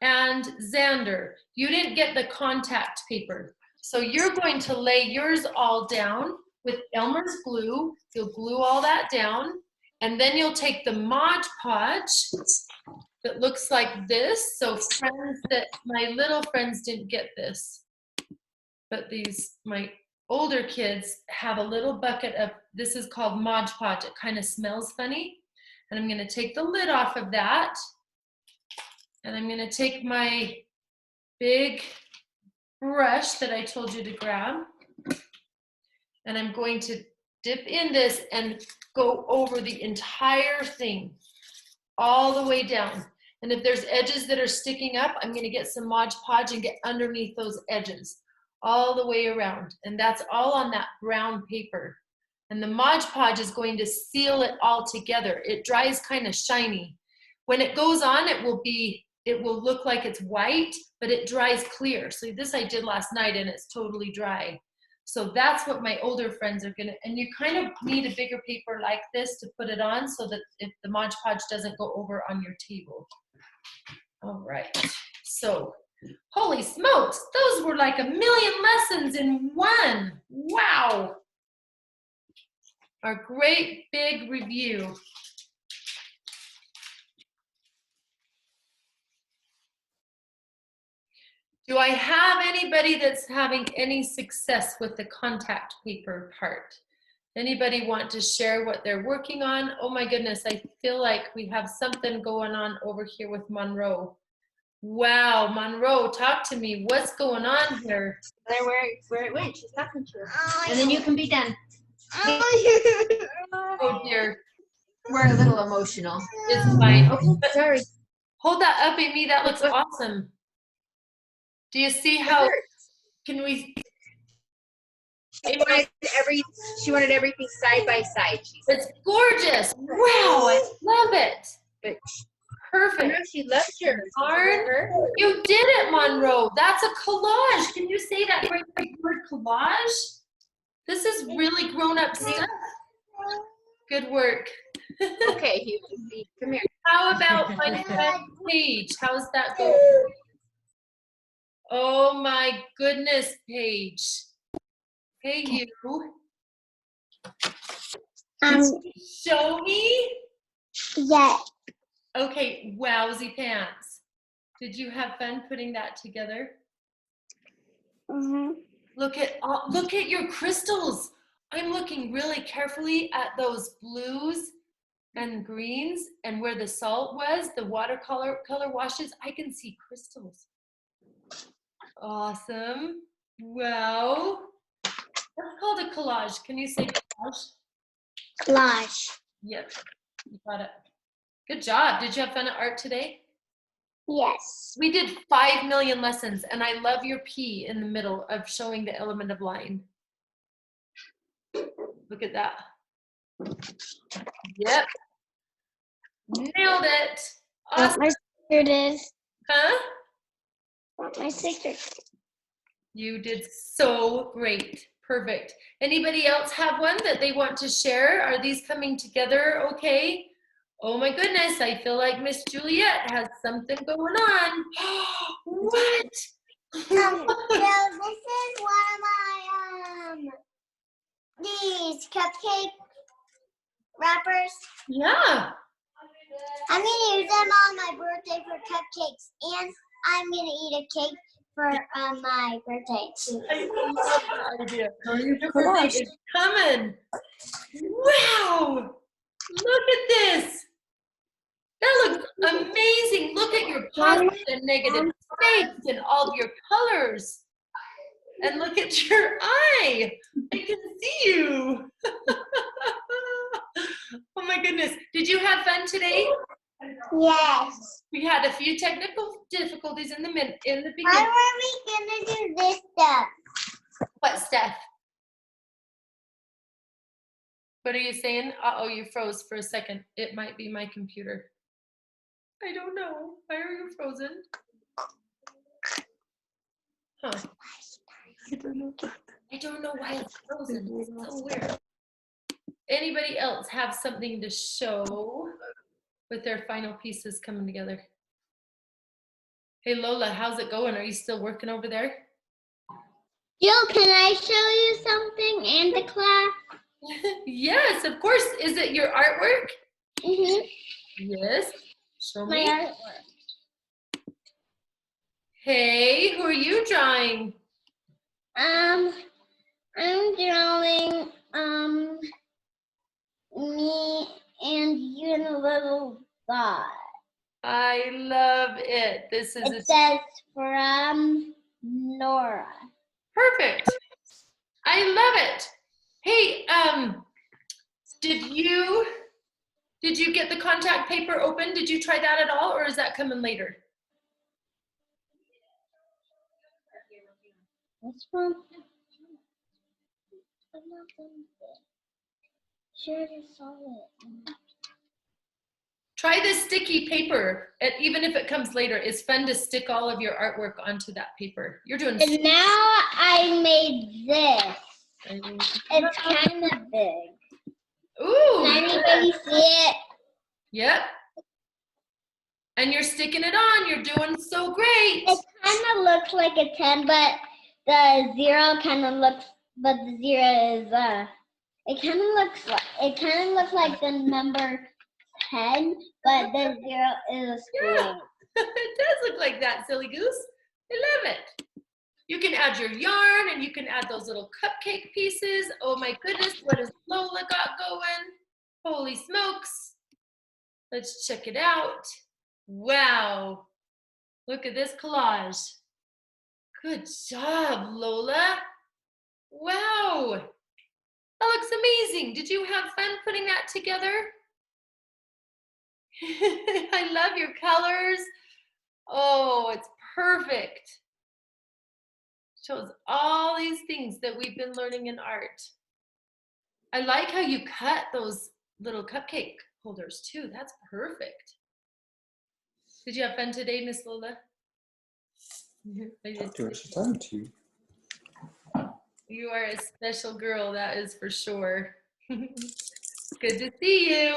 [SPEAKER 1] and Xander, you didn't get the contact paper. So you're going to lay yours all down with Elmer's glue. You'll glue all that down. And then you'll take the Mod Podge that looks like this. So friends that, my little friends didn't get this. But these, my older kids have a little bucket of, this is called Mod Podge. It kind of smells funny. And I'm gonna take the lid off of that. And I'm gonna take my big brush that I told you to grab. And I'm going to dip in this and go over the entire thing, all the way down. And if there's edges that are sticking up, I'm gonna get some Mod Podge and get underneath those edges, all the way around. And that's all on that brown paper. And the Mod Podge is going to seal it all together. It dries kind of shiny. When it goes on, it will look like it's white, but it dries clear. So this I did last night and it's totally dry. So that's what my older friends are gonna, and you kind of need a bigger paper like this to put it on so that if the Mod Podge doesn't go over on your table. All right, so holy smokes, those were like 1,000,000 lessons in one. Wow. Our great big review. Do I have anybody that's having any success with the contact paper part? Anybody want to share what they're working on? Oh my goodness, I feel like we have something going on over here with Monroe. Wow, Monroe, talk to me. What's going on here?
[SPEAKER 4] There where it went. She's talking to her. And then you can be done.
[SPEAKER 1] Oh dear,
[SPEAKER 4] We're a little emotional.
[SPEAKER 1] it's fine.
[SPEAKER 4] Oh, sorry.
[SPEAKER 1] Hold that up, Amy, that looks awesome. Do you see how, can we?
[SPEAKER 4] She wanted everything side by side.
[SPEAKER 1] It's gorgeous. Wow, I love it.
[SPEAKER 4] But
[SPEAKER 1] Perfect.
[SPEAKER 4] she loves yours.
[SPEAKER 1] Darn, you did it, Monroe. That's a collage. Can you say that great big word, collage? This is really grown up stuff. Good work.
[SPEAKER 4] Okay, come here.
[SPEAKER 1] How about my friend Paige? How's that going? Oh my goodness, Paige. Hey, you. Show me?
[SPEAKER 2] Yeah.
[SPEAKER 1] Okay, wowsy pants. Did you have fun putting that together?
[SPEAKER 2] Mm-hmm.
[SPEAKER 1] Look at your crystals. I'm looking really carefully at those blues and greens and where the salt was, the watercolor washes. I can see crystals. Awesome. Wow. That's called a collage. Can you say collage?
[SPEAKER 2] Collage.
[SPEAKER 1] Yep, you got it. Good job. Did you have fun at art today?
[SPEAKER 2] Yes.
[SPEAKER 1] We did 5,000,000 lessons, and I love your P in the middle of showing the element of line. Look at that. Yep. Nailed it. Awesome.
[SPEAKER 2] My sister did.
[SPEAKER 1] Huh?
[SPEAKER 2] My sister.
[SPEAKER 1] You did so great. Perfect. Anybody else have one that they want to share? Are these coming together okay? Oh my goodness, I feel like Miss Juliet has something going on. What?
[SPEAKER 2] So this is one of my these cupcake wrappers.
[SPEAKER 1] Yeah.
[SPEAKER 2] I'm gonna use them on my birthday for cupcakes, and I'm gonna eat a cake for my birthday too.
[SPEAKER 1] I love that idea. Your birthday is coming. Wow. Look at this. That looks amazing. Look at your positive and negative space and all of your colors. And look at your eye. I can see you. Oh my goodness. Did you have fun today?
[SPEAKER 2] Yes.
[SPEAKER 1] We had a few technical difficulties in the
[SPEAKER 2] How
[SPEAKER 1] beginning.
[SPEAKER 2] are we gonna do this stuff?
[SPEAKER 1] What, Steph? What are you saying? Uh-oh, you froze for a second. It might be my computer. I don't know. Why are you frozen? Huh. I don't know why it's frozen. It's so weird. Anybody else have something to show with their final pieces coming together? Hey Lola, how's it going? Are you still working over there?
[SPEAKER 2] Jill, can I show you something in the class?
[SPEAKER 1] Yes, of course. Is it your artwork?
[SPEAKER 2] Mm-hmm.
[SPEAKER 1] Yes. Show
[SPEAKER 2] My
[SPEAKER 1] me.
[SPEAKER 2] artwork.
[SPEAKER 1] Hey, who are you drawing?
[SPEAKER 2] I'm drawing me and you and a little guy.
[SPEAKER 1] I love it. This is
[SPEAKER 2] It says from Nora.
[SPEAKER 1] perfect. I love it. Hey, did you get the contact paper open? Did you try that at all, or is that coming later?
[SPEAKER 2] This one. Sure, I saw it.
[SPEAKER 1] Try the sticky paper, even if it comes later. It's fun to stick all of your artwork onto that paper. You're doing
[SPEAKER 2] And now I made this. It's kind of big.
[SPEAKER 1] Ooh.
[SPEAKER 2] Can anybody see it?
[SPEAKER 1] Yep. And you're sticking it on. You're doing so great.
[SPEAKER 2] It kind of looks like a 10, but the 0 kind of looks, but the 0 is it kind of looks like the number 10, but the 0 is a square.
[SPEAKER 1] Yeah. It does look like that, silly goose. I love it. You can add your yarn and you can add those little cupcake pieces. Oh my goodness, what has Lola got going? Holy smokes. Let's check it out. Wow. Look at this collage. Good job, Lola. Wow. That looks amazing. Did you have fun putting that together? I love your colors. Oh, it's perfect. Shows all these things that we've been learning in art. I like how you cut those little cupcake holders too. That's perfect. Did you have fun today, Miss Lola?
[SPEAKER 3] Talk to her. She's talking to you.
[SPEAKER 1] You are a special girl, that is for sure. Good to see you.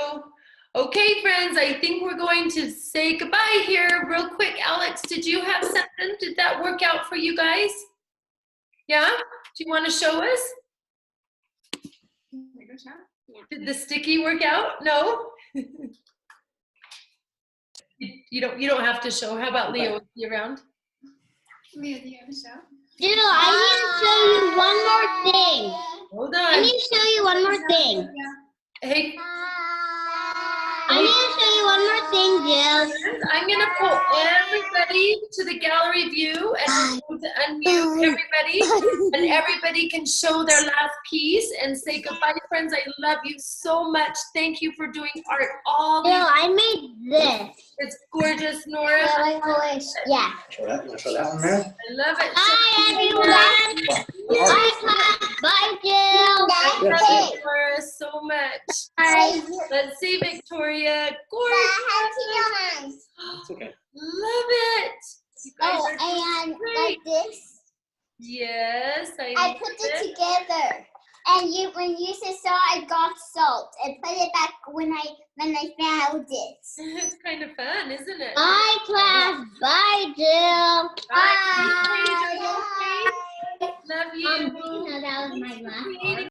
[SPEAKER 1] Okay, friends, I think we're going to say goodbye here real quick. Alex, did you have something? Did that work out for you guys? Yeah? Do you want to show us? Did the sticky work out? No? You don't have to show. How about Leo? Is he around?
[SPEAKER 5] Leah, do you have a show?
[SPEAKER 2] Dude, I need to show you one more thing.
[SPEAKER 1] Hold
[SPEAKER 2] I
[SPEAKER 1] on.
[SPEAKER 2] need to show you one more thing.
[SPEAKER 1] Hey,
[SPEAKER 2] I need to show you one more thing, Jill.
[SPEAKER 1] I'm going to pull everybody to the gallery view and I'm going to unmute everybody and everybody can show their last piece and say goodbye, friends. I love you so much. Thank you for doing art all
[SPEAKER 2] Jill,
[SPEAKER 1] these.
[SPEAKER 2] I made this.
[SPEAKER 1] It's gorgeous, Nora.
[SPEAKER 2] Yeah.
[SPEAKER 3] Show that. You want to show that one, Mary?
[SPEAKER 1] I love it.
[SPEAKER 2] Bye, everyone. Bye, class. Bye, Jill.
[SPEAKER 1] I love you, Nora, so much.
[SPEAKER 2] Bye.
[SPEAKER 1] Let's see, Victoria. Gorgeous.
[SPEAKER 3] It's okay.
[SPEAKER 1] Love it. You guys are doing
[SPEAKER 2] And
[SPEAKER 1] great.
[SPEAKER 2] like this.
[SPEAKER 1] Yes,
[SPEAKER 2] I put it together. And when you saw I got salt and put it back when I found it.
[SPEAKER 1] It's kind of fun, isn't it?
[SPEAKER 2] Bye class. Bye Jill.
[SPEAKER 1] Bye. Love you.
[SPEAKER 2] No, that was my
[SPEAKER 1] Thanks for
[SPEAKER 2] last
[SPEAKER 1] creating